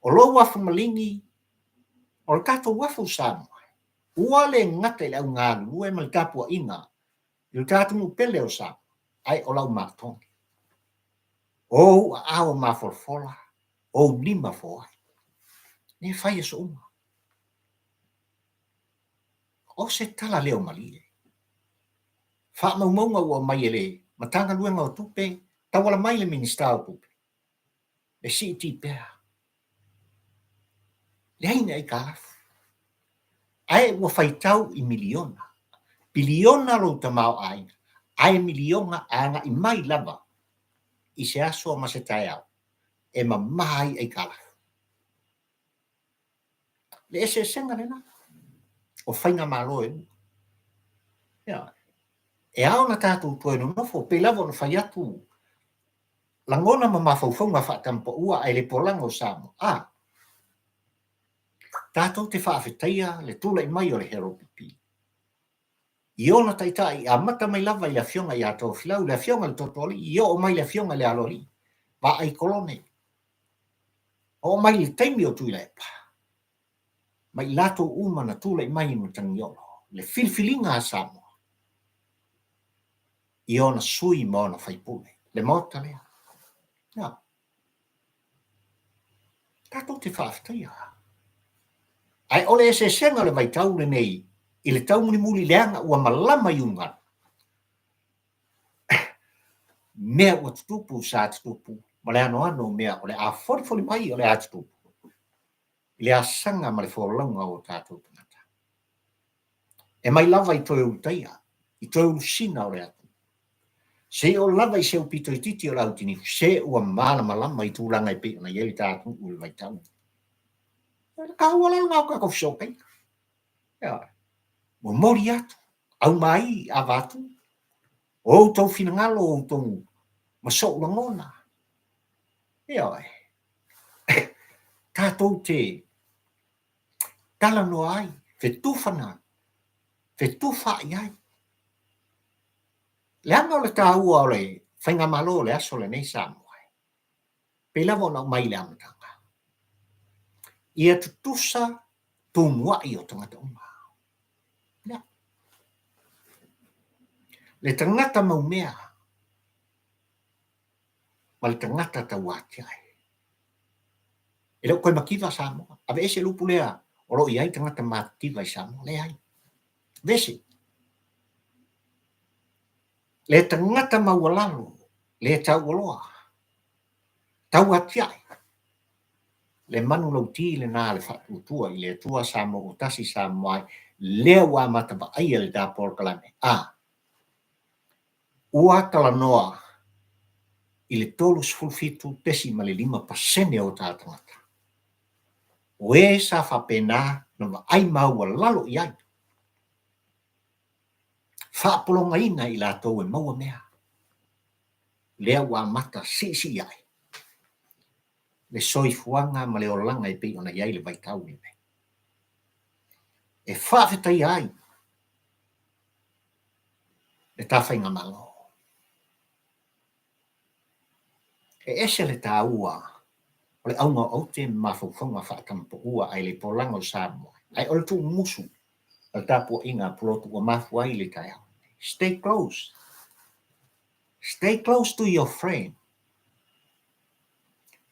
O lou wafu malingi. O le tātu wafu Samoa. Ua le ngate le au ngā lue ma le tāpua inga. I le tātu mu pele o Samoa. Ai o lau mātongi. O ao mafolfola. O lima foa. Ne whai e so uma. O se tala leo malie. Wha maunga ua mai ele. Matanga luenga o tupe. Tawala mai le minista o tupe. Le si iti pēr. Le haina i kālafu. Ai ua whaitau i miliona. Biliona lo tamau aina. Ai miliona anga i mai lava. I se aso ma se tai au. E ma mai ai kālafu. Le ese senga lena. O whainga malo e. E ao na tātou tue no nofo. Pe lavo no whai atu. Langona ma mawhauwhaunga whaatampa ua ai le polango Samoa. Tātou te whaafetaia le tula i mai o le hero pipi. I ona taitai a mata mai lava i a fionga i a tō whilau, le a fionga le totoli, i o mai le a fionga le alori. Wa ai kolone. O mai le taimi o tui lepa. Mai lato uma na tula i mai mo tangiolo. Le filfilinga a Samoa. I ona sui mo na whaipule. Le mota lea. Tātou te whaafetaia. Ai Ai ole se senga le vai tau le nei, i le tau muli leanga ua malama iunga. Mea ua tutupu sa tutupu, ma le ano mea ole a fori mai ole a tutupu. I le asanga ma le wholaunga o tātou tangata. E mai lava i toi utaia, i toi usina o le atu. Se o lava i se upito i titi o lautini, se ua malama i tūlanga i pe na ieli tātou ule vai tau. Ka ua lalo ngau kako fisokai. Mo mori atu, au mai a vatu, o tau fina ngalo o tau masok langona. Tātou te tala no ai, fe tufana, fe tufa ai. Le anga o le tāua o le whainga malo le aso le nei Samoa. Pe lava o na mai le amatanga. Ia tutusa tūmua i o tangata uma. Le tangata maumea, ma le tangata tauati ai. E leo koe makiwa Samoa, ave ese lupu lea, oro i ai tangata makiwa i Samoa, le ai. Vese. Le tangata maualalo, le taualoa, tauati ai. Le manu lauti le nā le whatutua i le tua Samoa o tasi Samoa, lea wa mataba ai le da Poloaiga. Ua tala noa i le tolu sfulfitu pesi ma le 5% o tā tangata. O e sa whapena na ai maua lalo i ai. Whaapolonga ina i la tau e maua mea. Lea wa mata si ai. Le soifuanga ma le olanga i pei ona iai le vaitau ni me. E whaafetai ai. Le tawhainga malo. E ese le tā ua. O le aunga o te mawhauwhanga whaatampo ua ai le polanga o Samoa. Ai ole tu musu. Al tapo inga pulotu o mafu ai le tai au. Stay close. Stay close to your friend.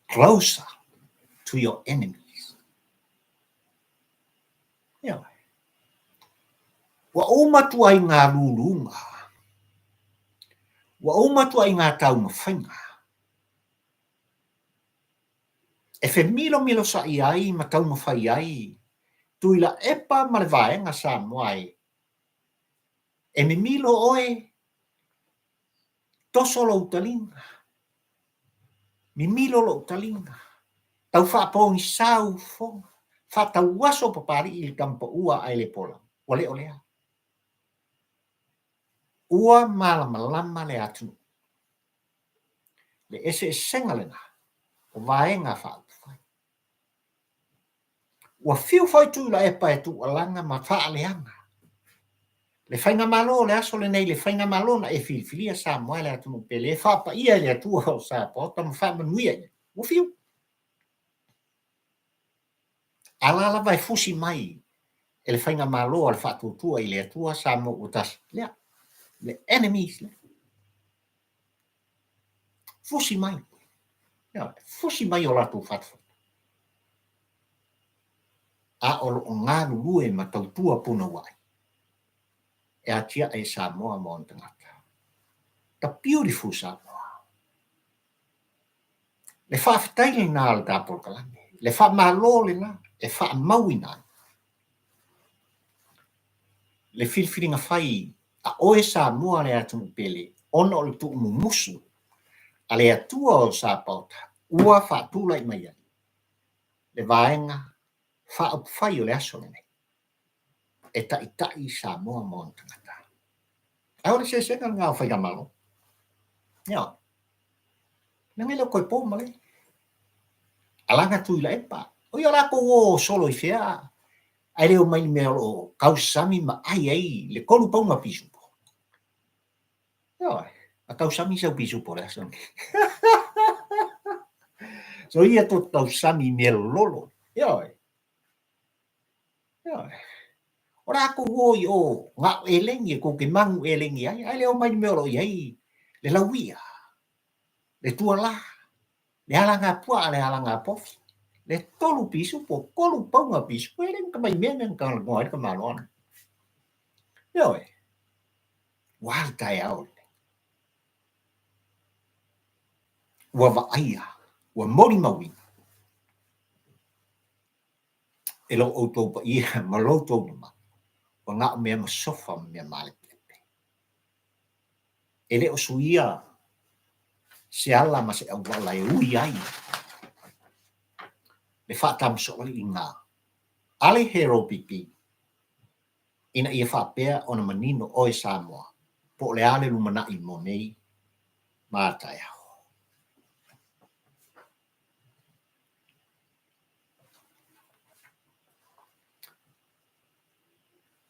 Closer to your enemies. Wa umatu ai ngā lulunga. Wa umatu ai ngā tau mawhainga. E fe milo sa i ai ma tau mawhai ai. Tuila epa ma le vaenga Samoa ai. E me milo oe toso lo utalinga. Mi milo lo utalinga. Tau whaapongi sau fonga. Whatau waso papari i kampo ua ai le pola. Ole olea. Ua malama le atu. Le ese senga le na. O vaenga whaatufai. Ua fiu whai tu la epa e tu alanga ma wha leanga. Le whainga malo le aso le nei le whainga malo na e filfilia Samoa le atu pe le whapa ia le atua o Samoa tam wha manuia. Ua fiu. Alala vai fusi mai. E le whainga malo le whaatutua i le atua Samoa o tas. Lea. Le enemies. Fusi mai. Fusi mai o latu whatu. A olo o ngā lue ma tautua puna wai. E atia e Samoa mo tangata. The beautiful Samoa. Le whaafitai le nā le tā Poloaiga. Le wha malo le nā. Le wha maui nā. Le filfiringa whai a oe Samoa le atu pele. Ona o le tu mumusu. A le atua o Sapauta. Ua whaatulai mai ai. Le vaenga whai o le aso le nei. E tai Samoa mo tangata. Aore se senga ngā whainga malo. Nangai leo koe pō male. Alanga tui la epa. O ia lako o solo i whea. Ai leo mai mea o kausami ma ai le kolu pau ma pisupo. A kausami sau pisupo le aso. So ia to kausami mea lolo. Ora ako woi o ngā elengi ko ke mangu elengi ai. Ai leo mai mea o iai le lauia. Le tua la. Le alanga pua le alanga pofi. Le tolu pisu po kolu paunga pisu ko ele ka mai mena ka ngoi ka malon. Yo e. Wal tai au. Wa va aia. Wa mori mawi. E lo o tō pa ia ma lo tō ma. Wa ngā mea ma sofa mea male pepe. Ele o suia se ala ma se au wala e ui ai. Le whaatam so i ngā. Ale hero pipi. Ina ia whaapea o na manino o e Samoa. Po le ale lumana i mo nei. Mātai au.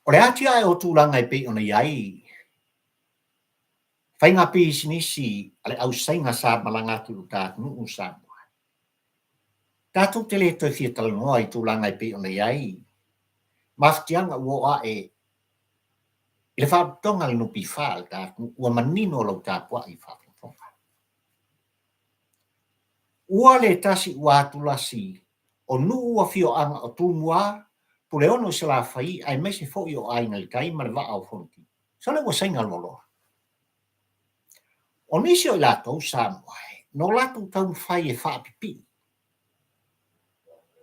O le ati ai o tūlanga e pei o na iai. Whainga pi sinisi ale au sainga sa malanga tulu tātunu o Samoa. Tātou te le toi fia talanoa i tūlanga e pei o na iai. Maftianga ua a e le whaatonga le nupi whaal tātunu ua manino lau tāpua i whaatonga. Ua le tasi ua atulasi o nu ua fio anga o tūmua pule ono se la whai ai mese fo i o aina le kai ma le wa au fonti. So le ua sainga loloa. O nisi o i lātou Samoa no lātou tau whai e whaapipi.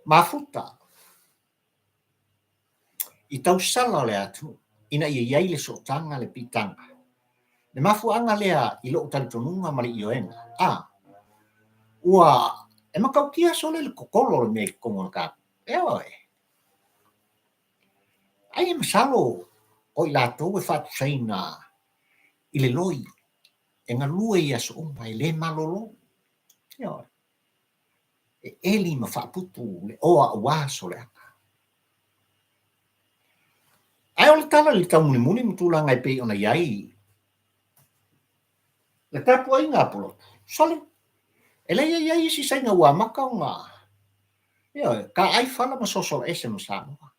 Mafuta. I tau sala le atu, ina ia iai le sotanga le pitanga. Le mafu anga lea i loo talitonunga ma le ioenga. Ua, e makau kia sole le kokolo le mea kongo na kapu. Oi. Ai e masalo o i lātou e whatu saina i le loi. E ngā lua i aso umpa e le malolo. Oi. E eli ma whaaputu le oa a waso le aka. Ai o le tala le tau muni muni mtulanga e pei ona iai. Le tapu ai ngā polotu. Sole. E le iai si sainga ua maka o ngā. Ka ai whala ma sosol ese ma Samoa.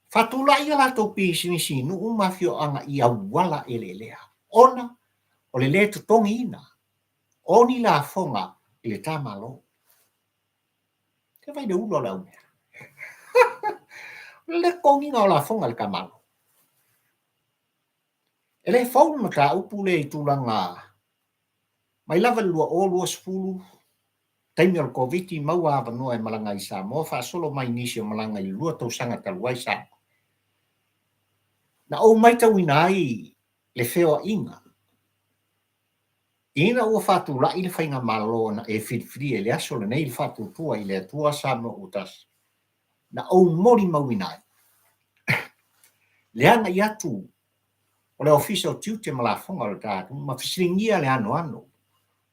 Fatula ia lātou pi sinisi nu umafio anga i awala ele lea. Ona o le le tutongi ina. Oni la fonga i le tamalo. Ke vai de ulo la umea. Le kongi ngā o la fonga le kamalo. E le faunu mata upu le i tūlanga. Mai lava lua o lua spulu. Taimi o COVID maua avanoa e malanga i Samoa. Fa solo mai nisi o malanga i lua tau sanga talua i Samoa. Na o mai tau inai le feo inga. Ina ua fatu la i le whainga malo na e whirwhiri e le aso le nei le fatu tua i le atua Samoa utas. Na o mori mau inai. Le ana i atu o le ofisa o tiute ma la fonga o tātu ma fisiringia le ano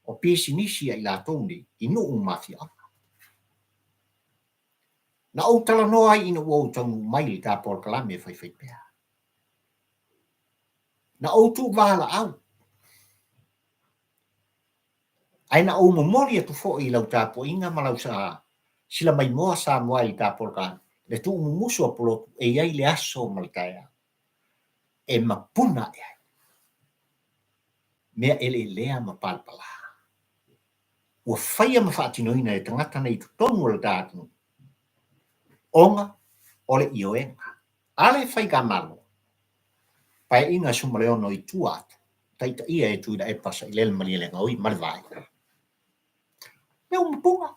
o pisi nisia i la tōni i nuu mafia. Na o tala noa ina ua utangu mai le tā por kalame whai pēa. Na o tu wala au. Ai na o momori atu fo i lau tāpo inga malau sa sila mai moa sa moa i tā por kalame. Le tu umusu apolo e iai le aso malkaya. E mapuna e ai. Mea ele lea ma palpala. Ua whaia ma whaatinoina e tangata nei tonu o le tātunu. Onga o le ioenga. Ale whai ka malo. Pai inga sumaleo i tuatu. Taita ia e tuida e pasa i lele mali lenga oi malvai. Leo mpunga.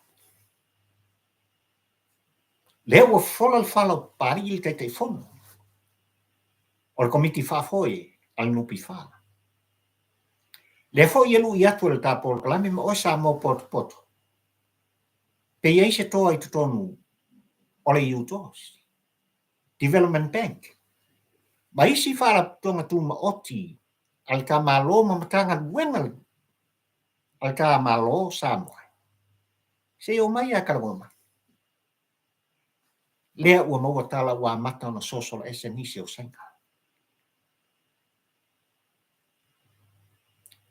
Leo ua whola le whala pari il taita i fono. O le komiti whafoi al nupi whala. Le fo yelu i atu le tāpol kalame ma oisa mo poto. Pe iei se toa i tutonu o le UTOS. Development Bank. Ma isi whala tonga tuma oti al ka malo ma matanga wengal al ka malo Samoa. Se o mai a kalawama. Lea ua maua tala ua mata ona sosol ese nisi o senga.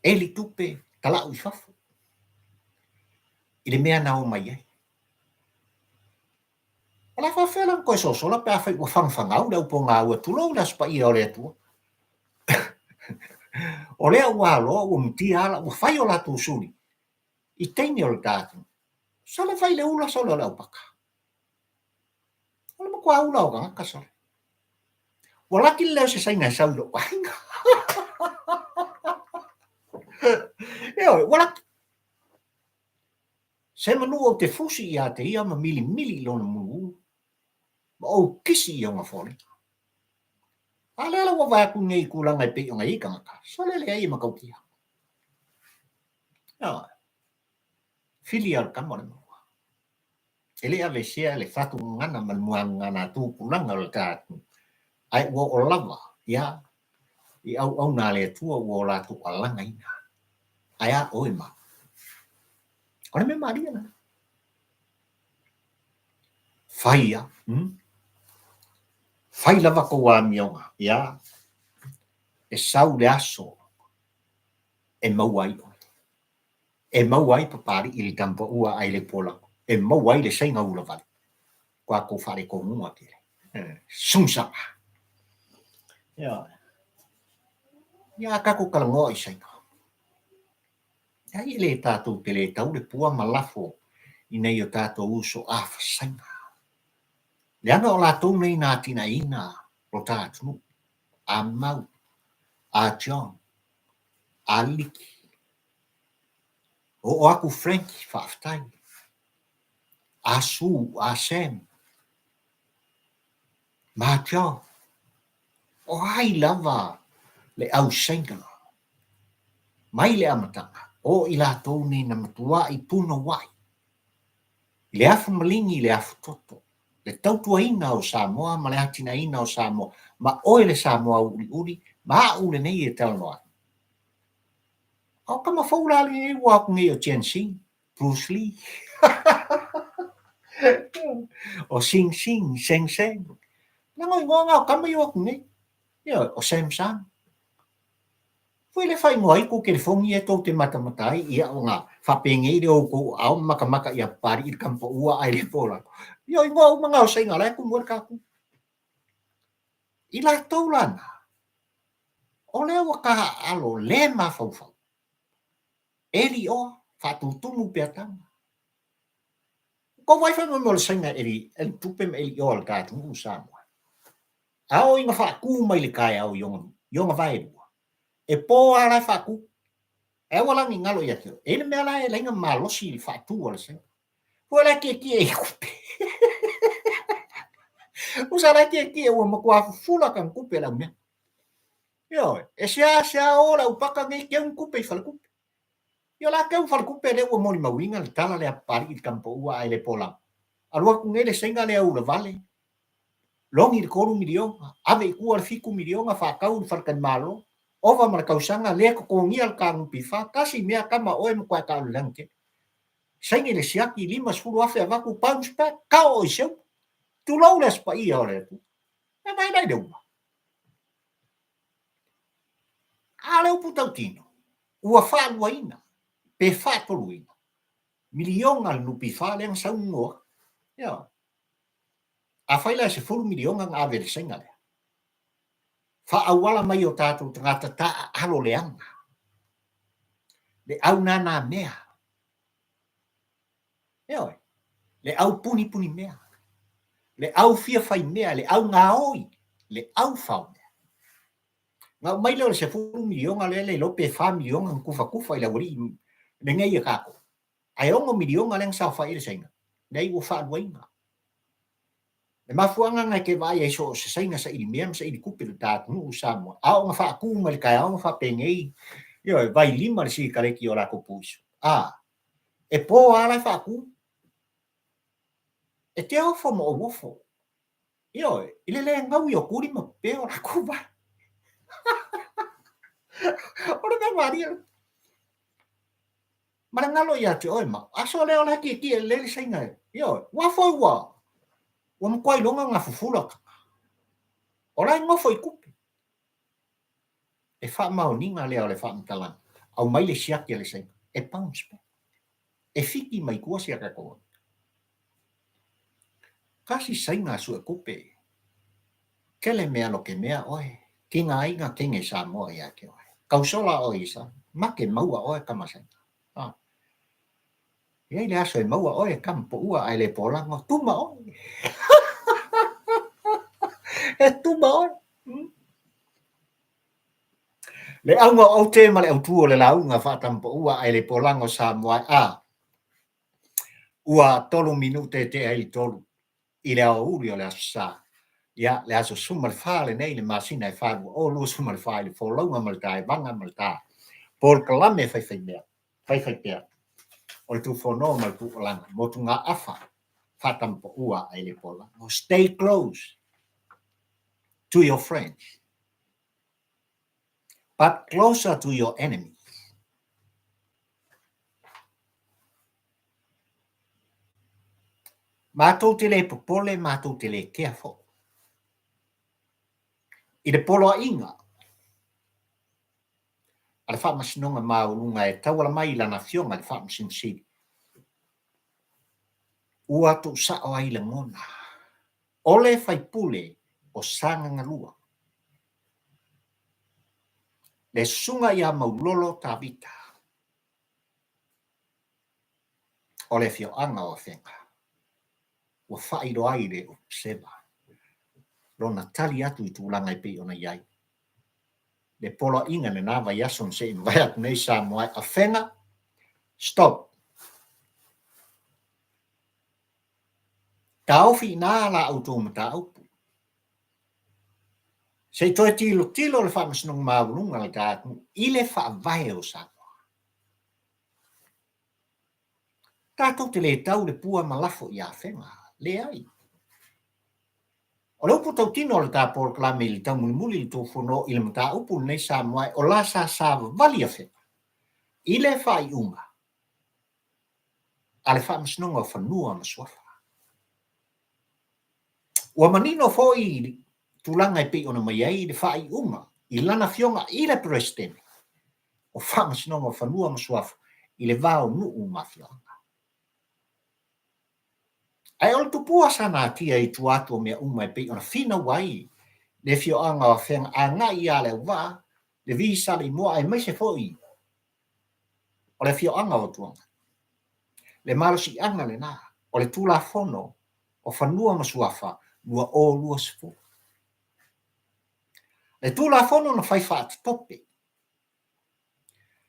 Eli tupe talau i fafu. Ile mea na o mai ai. Ala fa fela ko so la pa fa ua fangau da upo ngā ua tulou da spa i o le atua. O lea ua lo ua mti ala ua fai o la tu suri. I teini o le tātu. Sole fai le ula sole le upaka. Ole makua ula o ka sole. Wala ki leo se sainga saulo wainga. Wala se manu o te fusi ia te ia ma mili lona mulu. Ma o kisi ia nga fole. Ale ala wa vai ku nei ku langa pe nga ika nga. Sole le ai makautia. Filial kamore mo. Ele ave sia le fatu ngana mal muanga tu kulanga le ka. Ai wo o lava ya I au na le tua wo la tu alanga ina. Ai a o ma. Ora me maria na. Faia, Fai lava ko wa mionga, ya. E sau le aso. E mauai. E mauai pa pari I le tampa ua ai le pola. E mauai le sainga ula vale. Kwa ko fare ko mua kile. Sumsa. Ya ka ko kalango I sainga. Ai le tatou te le tau le pua malafo I nei o tatou uso afa sainga. Le ana o lātou nei nā tina ina o tātunu, a mau, a John, a Liki, o aku Frankie whaaftai, a Sue, a Sam, ma John, o hai lava le au sainga, mai le amatanga, o I lātou nei na matua I puna wai, le afu malingi le afu toto, le tautua ina o Samoa, ma le atina ina o Samoa, ma oe le Samoa uri, ma ule nei e talanoa. O kama faula le wa ku ngi o Jensin, Bruce Lee. O Sing Sing, Seng Seng. Ngoi ngā kama yo ku ngi. O Samsung. Foi le fai ngoi ku ke fongi e tau te matamatai ia o ngā whapenge I o ku au maka ia pari I kampa ua ai le pola. Yo ngō mga o sainga lai ku mwar ka ku. I la tau lana. O leo ka alo le ma fau. Eli o whatutumu peatanga. Ko vai fa mo sainga eri el tupe me el yol ka tu Samoa. Ao inga fa ku mai le kai au yonga vai. E po ala fa ku. E wala ni ngalo ya te. E me ala e lenga malosi fa tu wala se. Wala ke e ku. Usara ke o mo kwa fula kan ku pe la me. Yo, e sia ola upaka ngai ke un ku pe fa ku. Yo la ke un fa ku pe le o mo li mawinga le tala le apari I campo ua ai le pola. Alua ku ngele senga le ula vale. Longi le koru milionga, ave I kua le fiku milionga whakau le wharakan malo, ova mara kausanga lea ko ngia le kāngu piwha, kasi mea kama oe mo kwa ka ulanke. Saingi le siaki 5 afe avaku pounds pa, ka o iseu, tu lau le spa ia o le tu. E mai nai de ua. A leo putau tino, ua whaalua ina, pe whaatolu ina. Milionga le nupi wha leang saungoa. Ia. A whaila se 4 milionga ngā vere senga lea. Whaawala mai o tātou tangata ta halo leanga. Le au nana mea. Eoi. Le au puni mea. Le au fia fai mea. Le au ngā oi. Le au whau mea. Ngā mai leo se 4 milionga le lope 5 milionga kufa I la wari. Le ngai e kako. Ai ongo milionga leang sa whai le senga. Nei ua whaadua inga. Le mafuanga ngai ke vai e so se sainga sa ili mea sa ili kupe le tātunu Samoa. Ao ngā whaakuma le kai ao ngā whapengei. Yo vai 5 le si kareki o la ko puiso. E po ala whaaku. E te ofo mo o wofo. Yo, ile le ngau I o kuri ma pe o la kuba. Ora me maria. Marangalo ia te oima. Aso leo la ki le sainga. Yo, wafo wa. Wa mkwai longa ngā fufula. Ora ngofo I kupe. E whaamaoninga leo le whaamtalana. Au mai le siaki le sainga. E pounds pa. E fiki mai kua sia kako. Kasi sainga su e kupe. Kele mea lo ke mea oe. Kinga inga kenge Samoa ia ke oe. Kausola o isa. Ma ke maua oe kama sainga. Ia le aso e maua oe kampo ua ai le polango tuma oe. E tuma oe. Le aunga au te ma le au tuo le launga whatampo ua ai le polango sa moai a. Ua tolu minute te ai tolu. I le au uri o le aso sa. Ia le aso suma le whale nei le masina e whalu o lua suma le whale fo launga malta e vanga malta. Por kalame whai mea. Whai pea. O le tu whono mal tu olanga. Motu ngā awha. Whatampo ua ai le polango. Stay close to your friends. But closer to your enemy. Mātou te le popole, mātou te le careful. I le Poloaiga. A le Faamasinoga maulunga e tauala mai lana fionga le Faamasinoga. Ua tu sao ai le ngona. Ole faipule o sanga ngalua. Le sunga ia maulolo ta vita. Ole fio anga o Afega. Ua whairo ai le o seba. Rona tali atu I tūlanga I pe ona iai. Le Poloaiga le nava yason se invite nei sa moai Afega. Stop. Taofi na la automata aupu. Se toi tilo le Faamasinoga maulunga le tātu. I le whaavae o sa. Tātou te le tau le pua malafo I Afega. Le ai. O le upu tau tino le tā por klame li tau muli li tō whono I le mata upu nei sa moai o la sa vali Afega. I le whai unga. A le Faamasinoga o whanua masuafa. Ua manino foi tūlanga I pe ona mai ai le whai unga. I lana fionga I le presidente. O Faamasinoga o whanua masuafa. I le vau nuu mafionga. Ai ol tupua sana tia I tuatu o mea umai pe ona fina wai. Le fio anga o whenga a ngā ia le wā. Le visa le mua ai maise foi. O le fio anga o tuanga. Le malosi anga le nā. O le tūla fono o whanua masuafa. Lua o lua sifu. Le tūla fono na whaifa ati tope.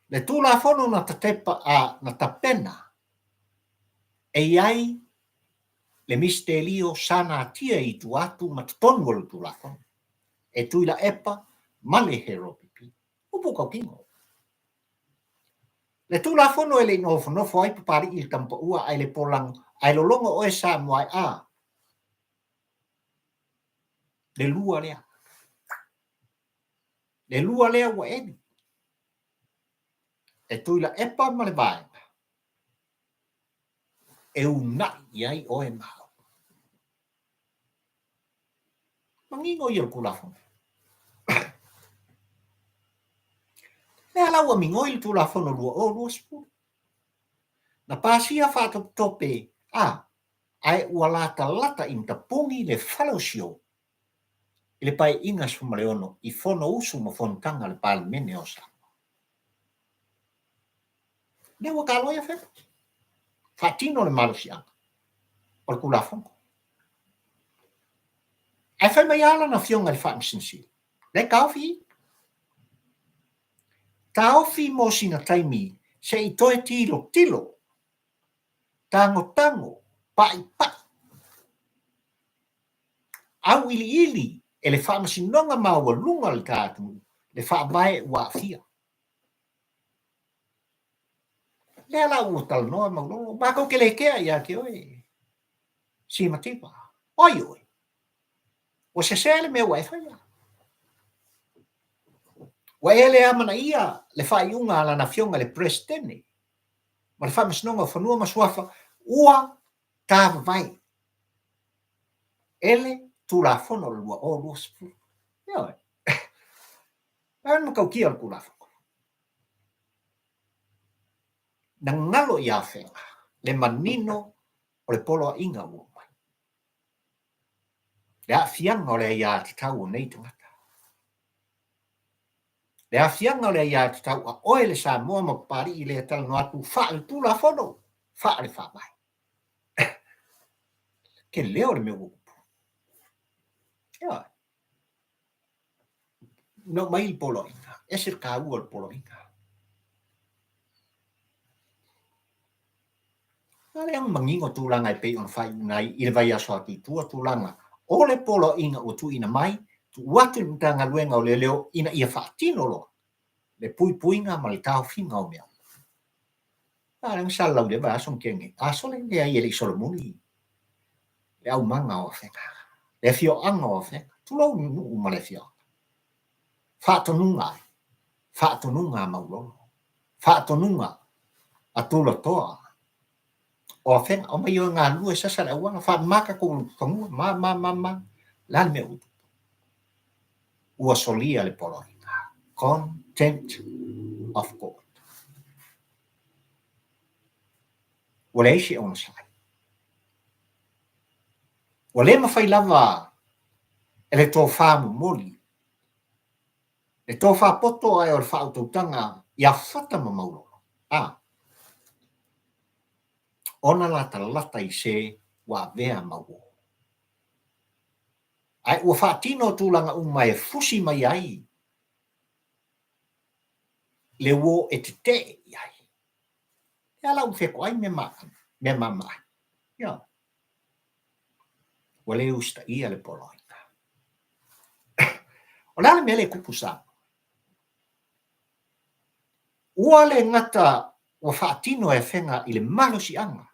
Le tūla fono na tatepa a na tapena. E iai le misterio sana tia I tuatu matutonu o le tūla fono. E tuila epa male hero pipi. Upu kau kingo. Le tūla fono e le nofo ai papari I tampa ua ai le polang ai lo longo o e sa moai a. Le lua lea. Le lua lea wa edi. E tuila epa male vai. E una iai o e mau. Mangingo I o kula fono. Le alaua mingoi le tūla fono lua o lua sifu. Na pasia whātop tope ai ua lata I mtapungi le fellowship. I le pai ingas fumaleono I fono usu ma fontanga le palimene o sa. Le ua kaloia whena. Whatino le malosianga. O le kula fono. Ai whai mai ala na fionga le Faamasinoga. Le kauwhi. Tauwhi mo sina taimi se I toe tilo. Tango, pai. Au ili e le Faamasinoga maua lunga le tātu, le whaavae ua fia. Le ala ua talanoa maulolo, bako ke le kea ia ke oe. Si matipa, oi. O se sele me ua e whaia. Ua ele amana ia le whaiunga ala na fionga le presidente. Ma le Faamasinoga o whanua masuafa, ua tāwa vai. Ele tūla fono lua o lua sifu. Ia oi. Ano kau kia le kula fono. Na ngalo I Afega, le manino o le Poloaiga ua mai. Le afianga o le ia te tau o nei tangata. Le afianga o le ia te tau a oe le sa moa ma pari I le talano atu wha le tūla fono. Whaare whaamai. Ke leo le meo upu. Ia. No mai Poloaiga. Ese ka ua le Poloaiga. Ale ang mangingo tulanga e pe on fai nai i le vai aso atu tua tulanga. O le Poloaiga o tu ina mai, tu watu mtanga luenga o le leo ina ia whaatino lo. Le pui puinga ma le tau finga o mea. Ang salau de ba son kenge. Aso le ia i le Solomoni. Le au manga o Afega. Le fio anga o Afega. Tulau nu ma le fio. Whaatonunga. Whaatonunga maulolo. Whaatonunga a tula toa. O Afega o mai o ngā lua sasa le wanga. Whaamaka ko whanua. Ma. Lan me utu. Ua solia le Poloaiga. Contempt of God. Ua le eisi ona sai. Ua le mawhai lava e le tō whaamu moli. Le tō whaapoto ai o le whautautanga ia whata ma maulolo. Ona lata i se wa vea mau. Ai ua whaatino tūlanga mai e fusi mai ai. Le wo e te ai. Ia lau wheko ai me mama. Ia. Ua le usta ia le Poloaiga. O lana me le kupusa. Ua le ngata ua whaatino e whenga i le malosi anga.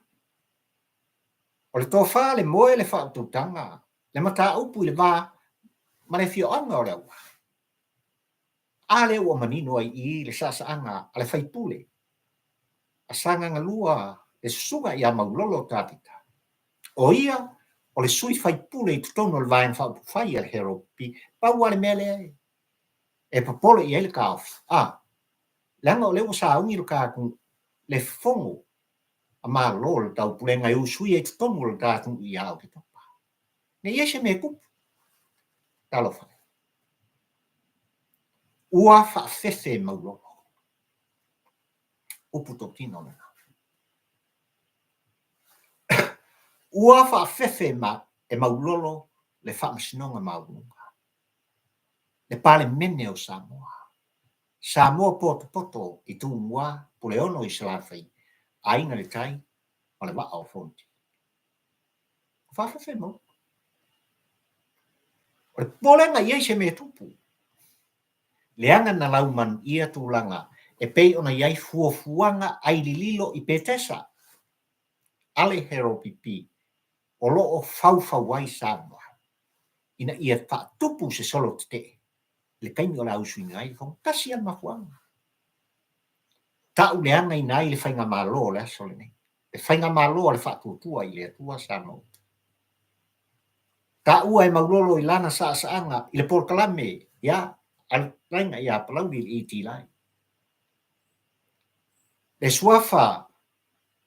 O le tō wha le moe le whaatautanga. Le mata upu i le wā ma le fio anga o le ua. A le ua manino ai i le sasa anga a le whaipule. A sanga ngalua le susunga i a maulolo tātita. O ia, o le sui whaipule i tutono le vaen whaupuwhai al heropi, pau ale mele ai. E Popole i ele kaof. Langa o le ua sa ungi lo kākun le fongo a maa lolo tau pulenga i usui e tutono le tātun i au ki topa. Ne iese me kupu. Talo whai. Ua whaafefe maulolo. Upu totino nena. Ua whaafefe e maulolo le Faamasinoga maulunga. Le pale mene o Samoa. Samoa poto i tūmua pule ono i salawhai. Aina le tai o le waa o fonti. Whaafefe mau. O le polenga iei se me tupu. Leanga na lauman ia tūlanga e pei ona iai fuafuanga ai lililo i petesa. Ale hero pipi. O loo fau ai Samoa. Ina ia tupu se solo te. Le kaimi o la usuinga ai fong kasi al mafuanga. Tau leanga i nai le whainga malo le asole nei. Le whainga malo le whaatuatua i le atua Samoa. Ta ua e maulolo i lana saanga i le porkalame ia al lainga ia palauri i iti lai. Le suafa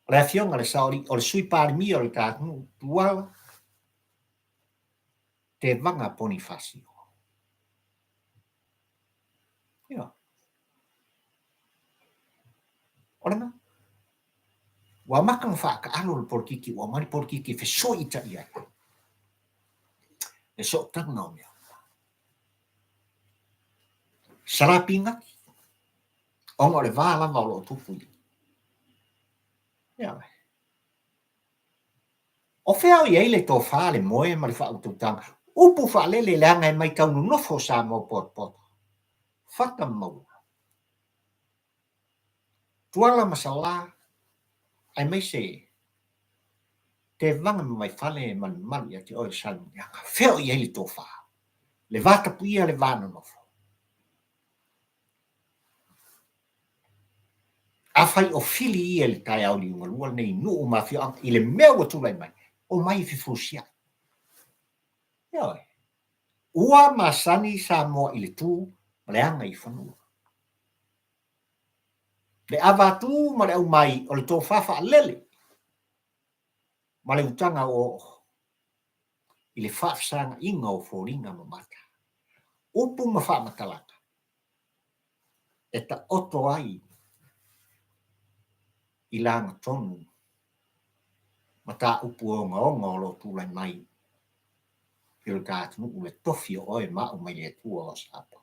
le afionga le saori o le sui parimi o le tātunu tuala te vanga Bonifasio. Ia. Oranga. Wa makang whaaka alo le porkiki wa mani porkiki fe so ita ia. Le so tanga o mea. Sarapinga. Ongo le vāla ma lo tupu i. Ia. O whea i eile tō whāle moe ma le whaututanga. Upu whaalele le anga e mai taunu nofo sa mo pot. Whaka maua. Tuala masala ai mai se te vanga mai whale man ia te oi salu. Whea i eile tō wha. Le vata puia le vāna nofo. A whai o fili ia le tai au li unga lua nei nuu mawhia ang i le mea wa tulai mai. O mai fifusia. Ia. Ua masani sa moa i le tū ma le anga i whanua. Le avatu ma le au mai o le tō whawha lele. Ma le utanga o i le whafsanga inga o fōringa ma mata. Upu ma whamatalaka. E ta oto ai i langa tonu Mata upu o ngā lo tūlai mai. Pil kātu nuku le tofi o e mao mai le tua o sapa.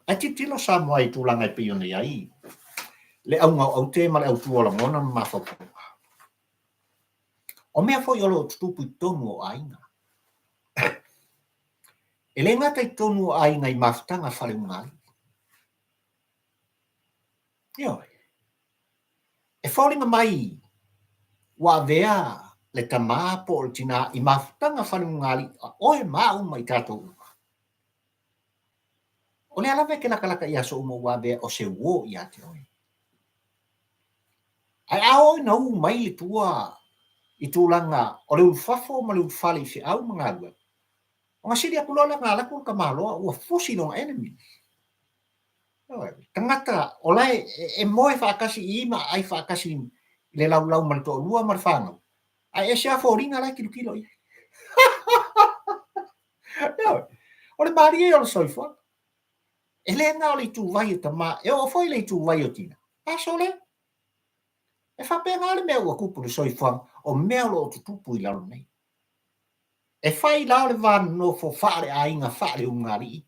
Ai titilo sa moai tūlanga i pio nei ai. Le au ngau au te ma le au tua la ngona mawhapu. O mea foi o lo tutupu i tonu o ainga. E le ngata i tonu o ainga i maftanga whale ungai. Ioi. E whalinga mai wa vea le tamā po o tina i maftanga whale ungai o e mao mai tātou. O le alawe ke laka i aso umo wa vea o se wo i ate oi. Ai ao na u mai le tua i tūlanga o le uwhafo ma le uwhale i au mga ua. O ngā siri apulola ngā laku ka māloa ua fosi no enemy. Tangata o lai e moe whaakasi i ima ai whaakasi le lau man to lua mar whānau. Ai e sea fōringa lai kilo i. O le maari e o le soifua. E le ngā o le tū vai o tamā, e o foi le tū vai o tina. Aso le. E whapea ngā le mea ua kupu le soifua o mea lo o tutupu i lalo nei. E whai lao le vāna no fo whaare a inga whaare ungari.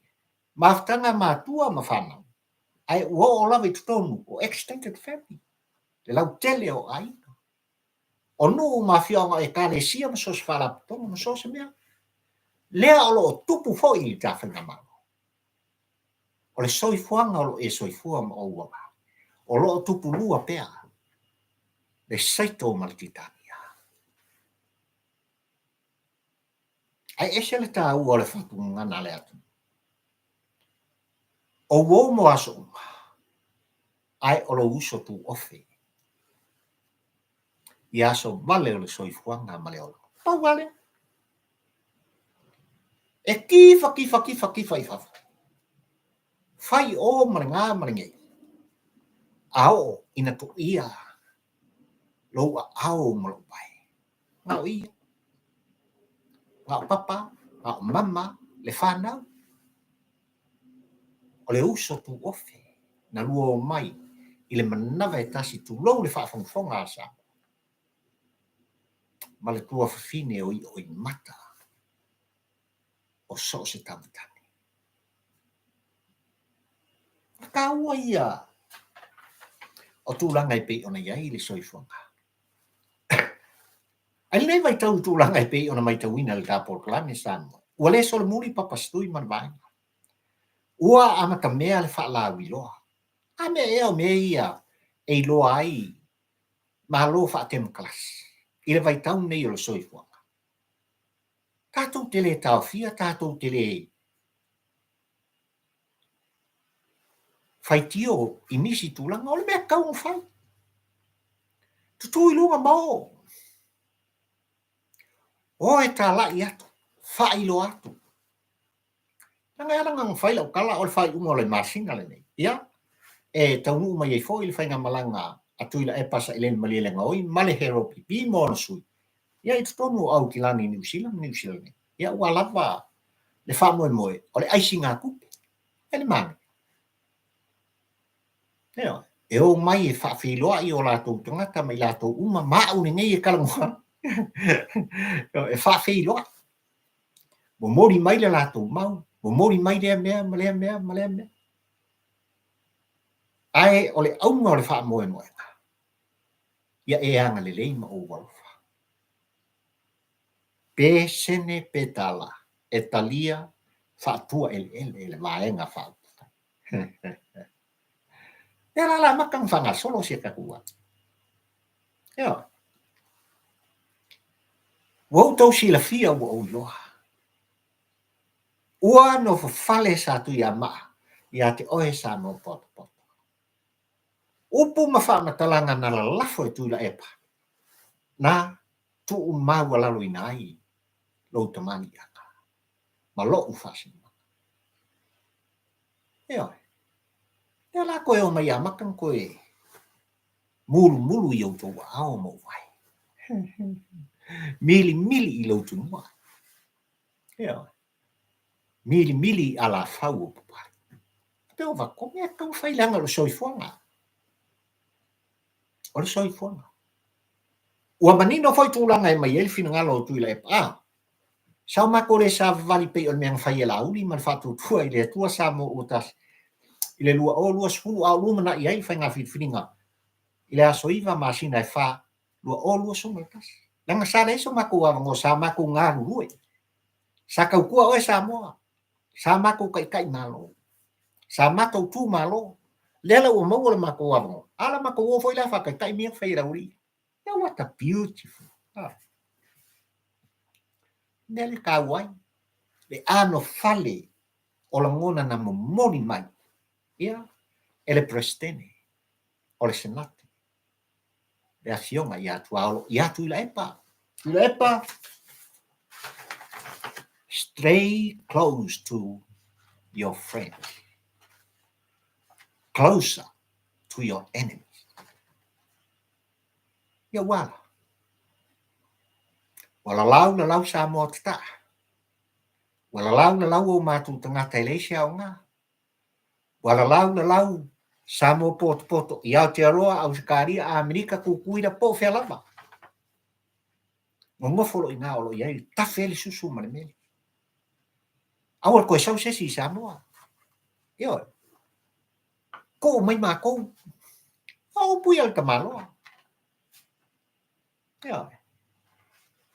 Maftanga mātua ma whanau. Ai ua o lawe tutonu o extended family. Le lau tele o ai. O nuu mafionga e kale sia ma sos whalaputonga ma sos mea. Lea o lo tupu fo i li tawhanga mau. O le soifuanga o lo e soifua ma o ua. O lo tupu lua pea. Le saito maltitania. Ai ese le tā ua o le whatunga na le atu. O wou mo aso unga. Ai o lo uso tu ofe. I aso vale o le soifuanga ma le olo. Pau vale. E kifa i fafu. Fai o maringa maringei. Ao ina tu ia. Loa ao malo pai. Ngau ia. Ngau papa. Ngau mama. Le whanau. O le uso tu ofe. Na lua o mai. I le manawa e tasi tu lou le whaafonga asa. Ma le tua fafine o i mata. O so se tamutani. Ka ua ia. O tūlanga i pei ona iai le soifuanga. Ai nei vai tau tūlanga i pei ona mai tauina le tāpor kalame sānua. Ua le sole muri papastui man vaenga. Ua amata mea le whaalawi loa. A mea ea o mea ia e loa ai ma lo whaatem klas. I le vai tau nei o le soifuanga. Tātou te le tau fia, tātou te le whaitio i nisi tūlanga o le mea kau whai. Tutu i lunga mao. O e tā lai atu, whailo atu. Nanga aranga ngā whailau kala o le whai unga o le masina le nei. Ia, e taunu mai e fōi le whainga malanga atu ila e pasa i len mali lenga oi, male hero pipi mōna sui. Ia i tutonu au ki lani New Zealand nei. Ia ua lava le wha moe, o le aisi ngā kupe. E le mani. Ia, e o mai e wha whiloa i o lātou tangata mai lātou uma mau ni ngei e kalangoa. E wha whiloa. Mo mori mai le lātou mau. Mo mori mai lea mea, ma lea mea. Ai o le aunga o le wha moe. Ia e anga le leima o walfa. Pe sene pe tala. E talia wha tua ele vaenga wha. E la makang whanga solo si kakua. Ia. Wau tau sila fia ua o loa. Ua no fale sa tu ia maa. Ia te oe sa no poto. Upu mawha matalanga na la lafo e tuila epa. Na tu maua lalo inai. Lo tamani aka. Ma lo ufasina. Ia. Ia la koe o mai amakan koe. Mulu i au tau ao mo vai. Mili i lo tunua. Ia. Mili ala fau o pupai. Peo va kome a kau whailanga lo soifuanga. o le soifona. Ua manino foi tūlanga e mai elfi ngalo tu ila e pa. Sao mako le sa vali pe o le meanga fai e lauli, ma le whatutua i le atua sa mo utas. I le lua o lua sfulu au luma na i ai whai ngā whitwhiringa. I le aso iwa masina e wha, lua o lua sunga tas. Langa sa le iso mako awango sa mako ngā rurue. Sa kaukua oe sa moa. Sa mako kai malo. Sa mako tu malo. Lela ua mau le mako awango. Ala mako o foi la whakai mia whai rauri. Yeah, what a beautiful. Nele kauai. Le ano fale o la ngona na momoni mai. Ia, ele prestene. O le senate. Le asionga ia tu aolo. Ia tu ila epa. Ila epa. Stay close to your friends. Closer to your enemies. Ia wala. Wala lau sa mo tata. Wala lau o matu tangata elesia o ngā. Wala lau sa mo poto. I Aotearoa, Australia, a Amerika kukuira po whelama. Ngofolo i ngā olo iai, tawhele susu mare mele. Awal koe sau sesi sa moa. Ioi. Ko mai mā kou. Au pui al tamaloa. Ioi.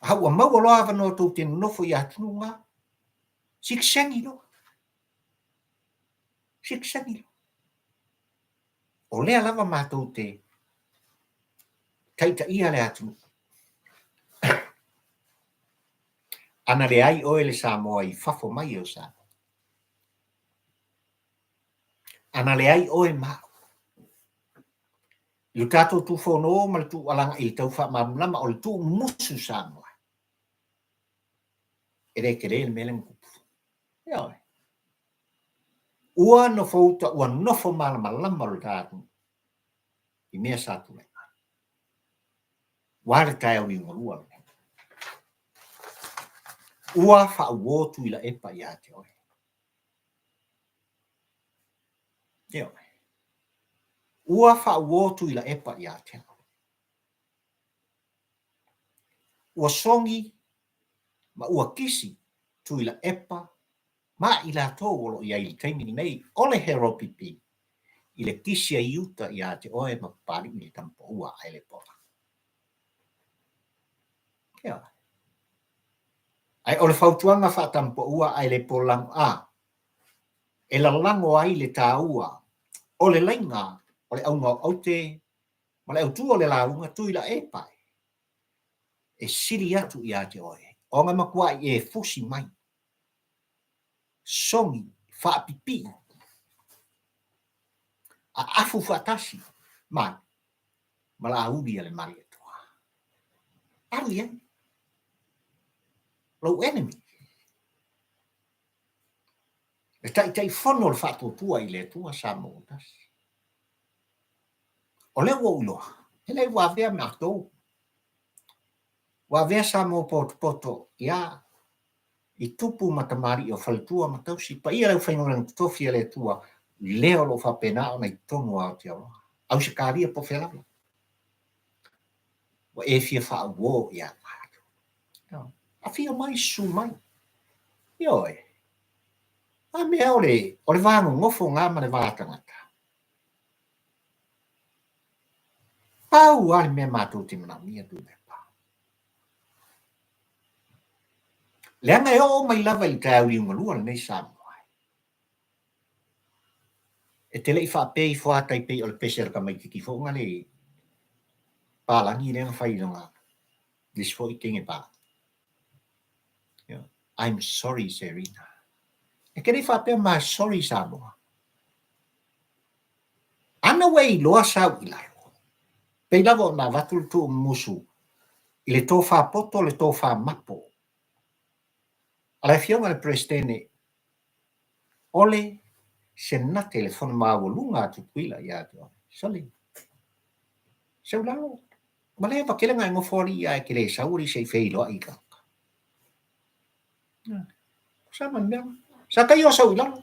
Hau a mau aloa avano tau te nofo i atunu ngā. Siksangi lo. O lea lava mātou te kaita ia le atunu. Ana le ai oe le Samoa i fafo mai o sa. Ana le ai oe mao. Iu tātou tu whono ma le tu alanga i tau wha mamlama o le tu musu Samoa. Ere kere le mele mkupu. Ioi. Ua no fauta, ua nofo malama le tātou. I mea sātu le. Ware tai au ni ngolua. Ua wha uotu ila epa i ate oe. Ioi. Ua wha uotu ila epa i ate oe. Ua songi, ma ua kisi tu ila epa, ma ila tō olo i ai taimini nei, ole hero pipi, ile kisi a iuta i ate oe ma pari i tampo ua aile pola. Ioi. Ai ole fautuanga wha tampo ua aile polang a, e la lango aile tā ua, ole lainga, ole au ngau au te, ma le au tu ole launga tu ila epa. E siri atu i ate oe. O ngā makua i e fusi mai. Songi, wha pipi. A afu whatasi. Mai. Ma la audi ale mari atoa. Aru ia. Low enemy. E tai whono le whatotua i le tua sa motas. O le ua uloa. E le ua vea me atou. Wa vea sa mo poto ia i tupu matamari o whaletua matausi pa ia lau whaingoran tofi le tua leo lo whapena o nei tonu au te aroa. Au se kāria po whelama. Wa e fia wha uo ia kātu. A fia mai su mai. Ioi. A mea ole wāngu ngofo ngā mane wātangata. Pau ale mea mātou te mana mia tu me. Leanga e o mai lava i tāu i ungalua nei Samoa. E te lei whapei whātai pei o le pesera ka mai kiki whonga le pālangi i renga whai runga. This fo i kenge pā. I'm sorry, Serena. E kere whapea mai sorry Samoa. Ana wei loa sau i laro. Pei lava o nā watul tu musu. I le tō whapoto le tō whamapo. Ala fionga le prestene ole sena telefon mawalunga tu kuila ya tu. Soli. Seulalo. Male pa kila nga ngofori ya kile sauri sei feilo ika. Sama ndem. Sa kayo sa ulang.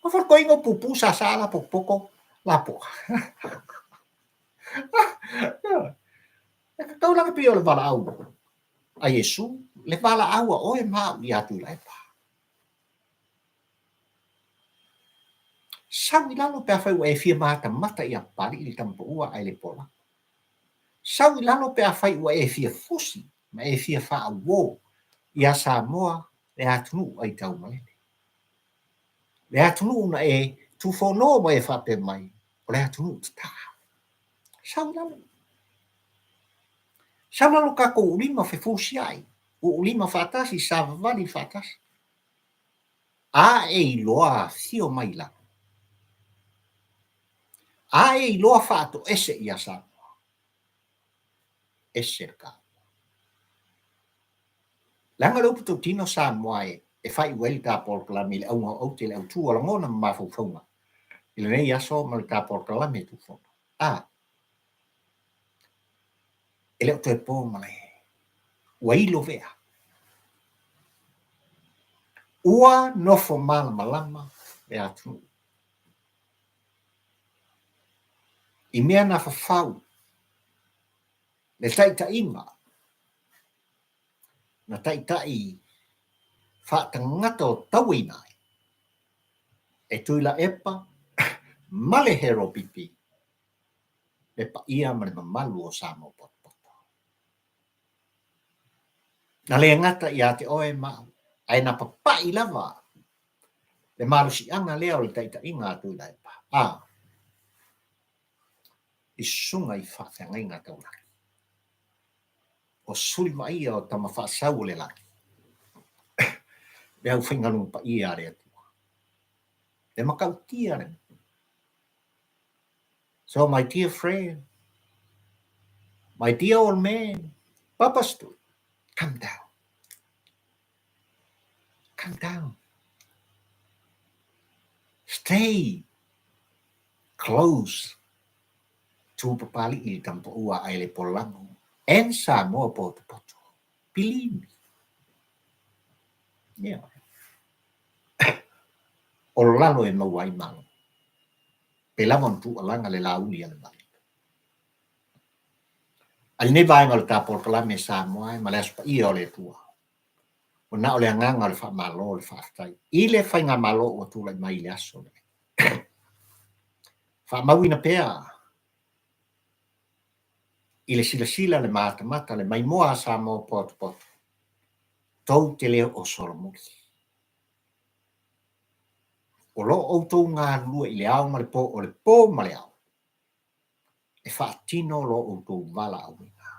Ko for ko ingo pupu sa sala pokpoko lapo. Kau langa pia o le wala au. A Yesu, le wala au a oe maa i atu lai pa. Sau i lalo pia whai e fia mata mata i a pari i tampa ua ai le pola. Sau i lalo pia whai e fia fosi, ma e fia wha wo i a Samoa le atunu ai tau malene. Le atunu na e tu whono mo e whape mai, o le atunu ta. Sau i lalo. Sau lalo kako ulima fe fosi ai. O ulima whatasi sa vali whatasi. A e loa fio mai la. A e loa whato ese i a Samoa. Ese ka. Langa lo puto tino Samoa e whai ueli tā porkalami le aunga o te le au tua langona mawhauwhaunga. I le nei aso ma le tā porkalami tu whona. E leo te pō male. Ua ilo vea. Ua nofo malama e atu. I mea na whawhau. Le taita ima. Na taita i whaatangata o tauinai. E tuila epa male hero pipi. Le pa ia ma le mamalu o Samoa poto. Na le ngata i ate oe mau. Ai na papai lava. Le marusi anga leo le taita inga tuila epa. I sunga i whaatanga inga taunaki. O suri mai o tama whaasau le laki. Le au whaingalunga pa ia rea tua. Le makautia re. So my dear friend, my dear old man, Papa stood, come down. Come down. Stay close to Popole i tampo ua ai le polango. En Samoa poto. Believe me. Yeah. O lalo e mawai malo. Pelamon tu alanga le lauli ale mai. Al ne vai ngal ta porkalame Samoa ma le aspa i ole tua. O na ole nganga le fa malo le fa stai. I le fainga malo o tu le mai le aso. Fa mawina pea. I le sila le mata le mai moa Samoa poto. Tau te leo o solomuki. O lo o tau ngā lua i le au ma le po o le po ma le au. E whaatino lo o tau wala au inga.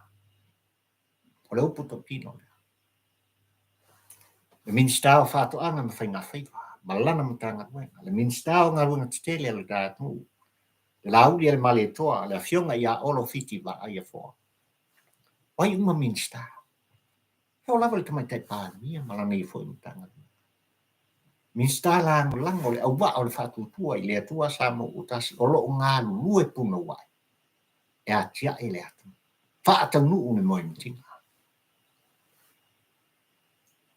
O le upo tau pino le. Le minstao whaato anga ma whainga whaiwa. Ma lana matanga nuenga. Le minstao ngā runga titele le tātu. Le lauli le male toa. Le fionga ia olo fiti wa aia fōa. Wai uma minstao. Heo lava le tamai tai pānia. Ma lana i fōi matanga nuenga. Minsta lango le au wa o le whatutua i le atua Samoa utasi o loo ngā lue puna wai. E a tia e le atu. Whaatau nuu me moi mitinga.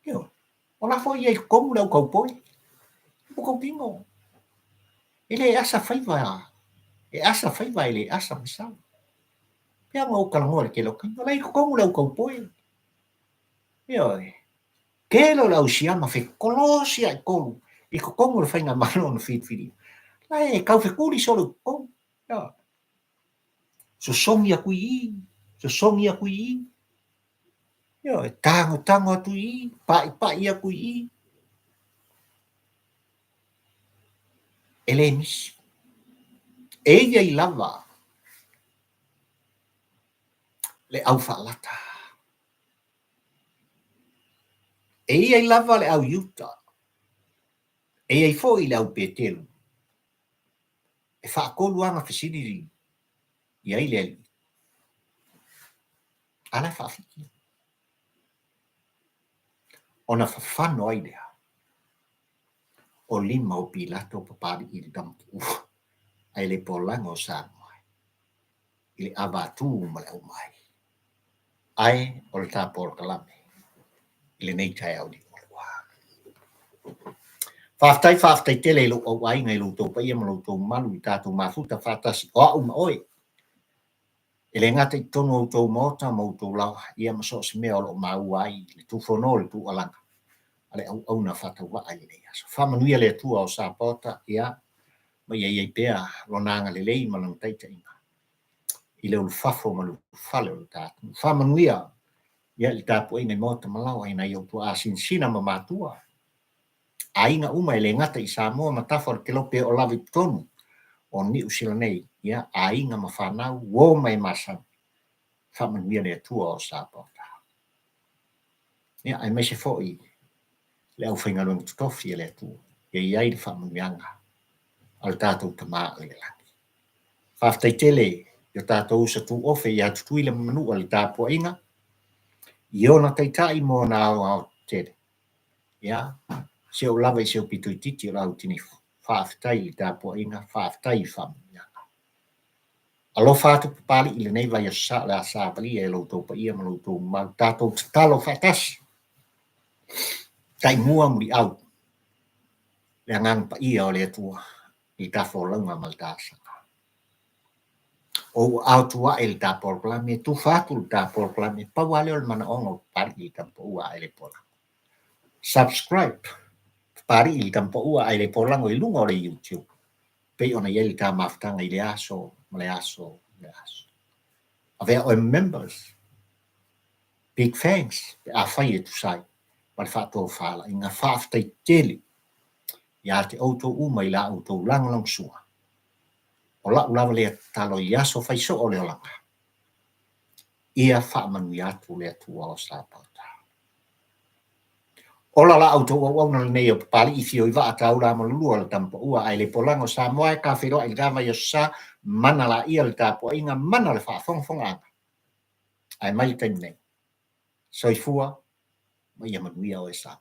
Io, o la fo i e komu lau kaupoi. Ipo kaupingo. E le asa whaiva. E asa whaiva e le asa misau. Pea ngau kalangoa le kelo kaino. La i komu lau kaupoi. Io e. Kelo lau siama fe kolosia e kolu. I komu le whainga mano no whitwhiri. La e kau fe kuri solo komu. Io. So songi a kui i. So songi a kui i. Io e tango atu i. Pai a kui i. E le nisi. E ia i lava. Le au whaalata. E ia i lava le au yuta. E ia i fo i le au petelu. E whaakolu anga whasiniri. Ia i le ali. Ala whaafiki. Ona whawhano ai lea. O lima o pilato papari i le dampu. Ai le polango Samoa. I le avatu ma le au mai. Ai o le tāpor kalame. I le nei tai au di o le wā. Whaftai tele lo o ai ngai lo tō pa ia ma lo tō malu i tātou mafuta whatasi o au ma oe. E le ngata I tonu o tau mota mo tau lawa, ia maso se mea o lo mauai, le tu fono le tu alanga. Ale au na fata wa ai le aso. Whamanuia le tua o sa pota, ia, ma ia pea, lo nanga le lei ma lang taita inga. I le ulu fafo ma lu fale o le tātu. Whamanuia, ia le tāpu inga mota malawa ina iau tu asin sina ma matua. A inga uma le ngata I Samoa ma tafar ke lope o lawi tonu, o ni usila nei, ia, a inga ma whanau, wo mai masan. Whamanuia le tua o sa pota. Ia, ai mai se fo'i, le au whainga runga tutofi le tua. Ia iai le whamanuianga, al tātou tamaa le laki. Whaftai tele, yo tātou sa tu ofe ia tutui le manua le tāpua inga, iona taitai mo na au tele. Ia, se o lawa I se o pitu I titi o lau tini whaftai le tāpua inga, whaftai whamanuianga. Alo whātu pali I le nei vai o sa le a sa pali e lo tō pa ia ma lo tō mau tātou talo whatasi. Tai mua muri au, le angang pa ia o le atua, I tafo launga maltasa. O autua el tapor plame, tu fatul tapor plame, pa wale o mana ongo pari I tampo ua ele pola. Subscribe, pari I tampo ua ele pola ngo ilungo le YouTube. Pe ona yeli ta maftanga I le aso, le aso. Ave o members, big thanks, a fai tu sai, ma le fato fala, inga faftai tele, ia te auto uma I la auto lang sua. O la ulawa le talo I aso fai so o le olanga. Ia whaamanu atu le atua o sa pauta. Ola la auto o na nei o pali I fio I va ata ula malulua le tampo ua ai le polango sa moa ka whiro I gava I sa mana la ia le tapo inga mana le whaafongfonga. Ai mai tai nei. Soifua, mai ia manuia o e sa.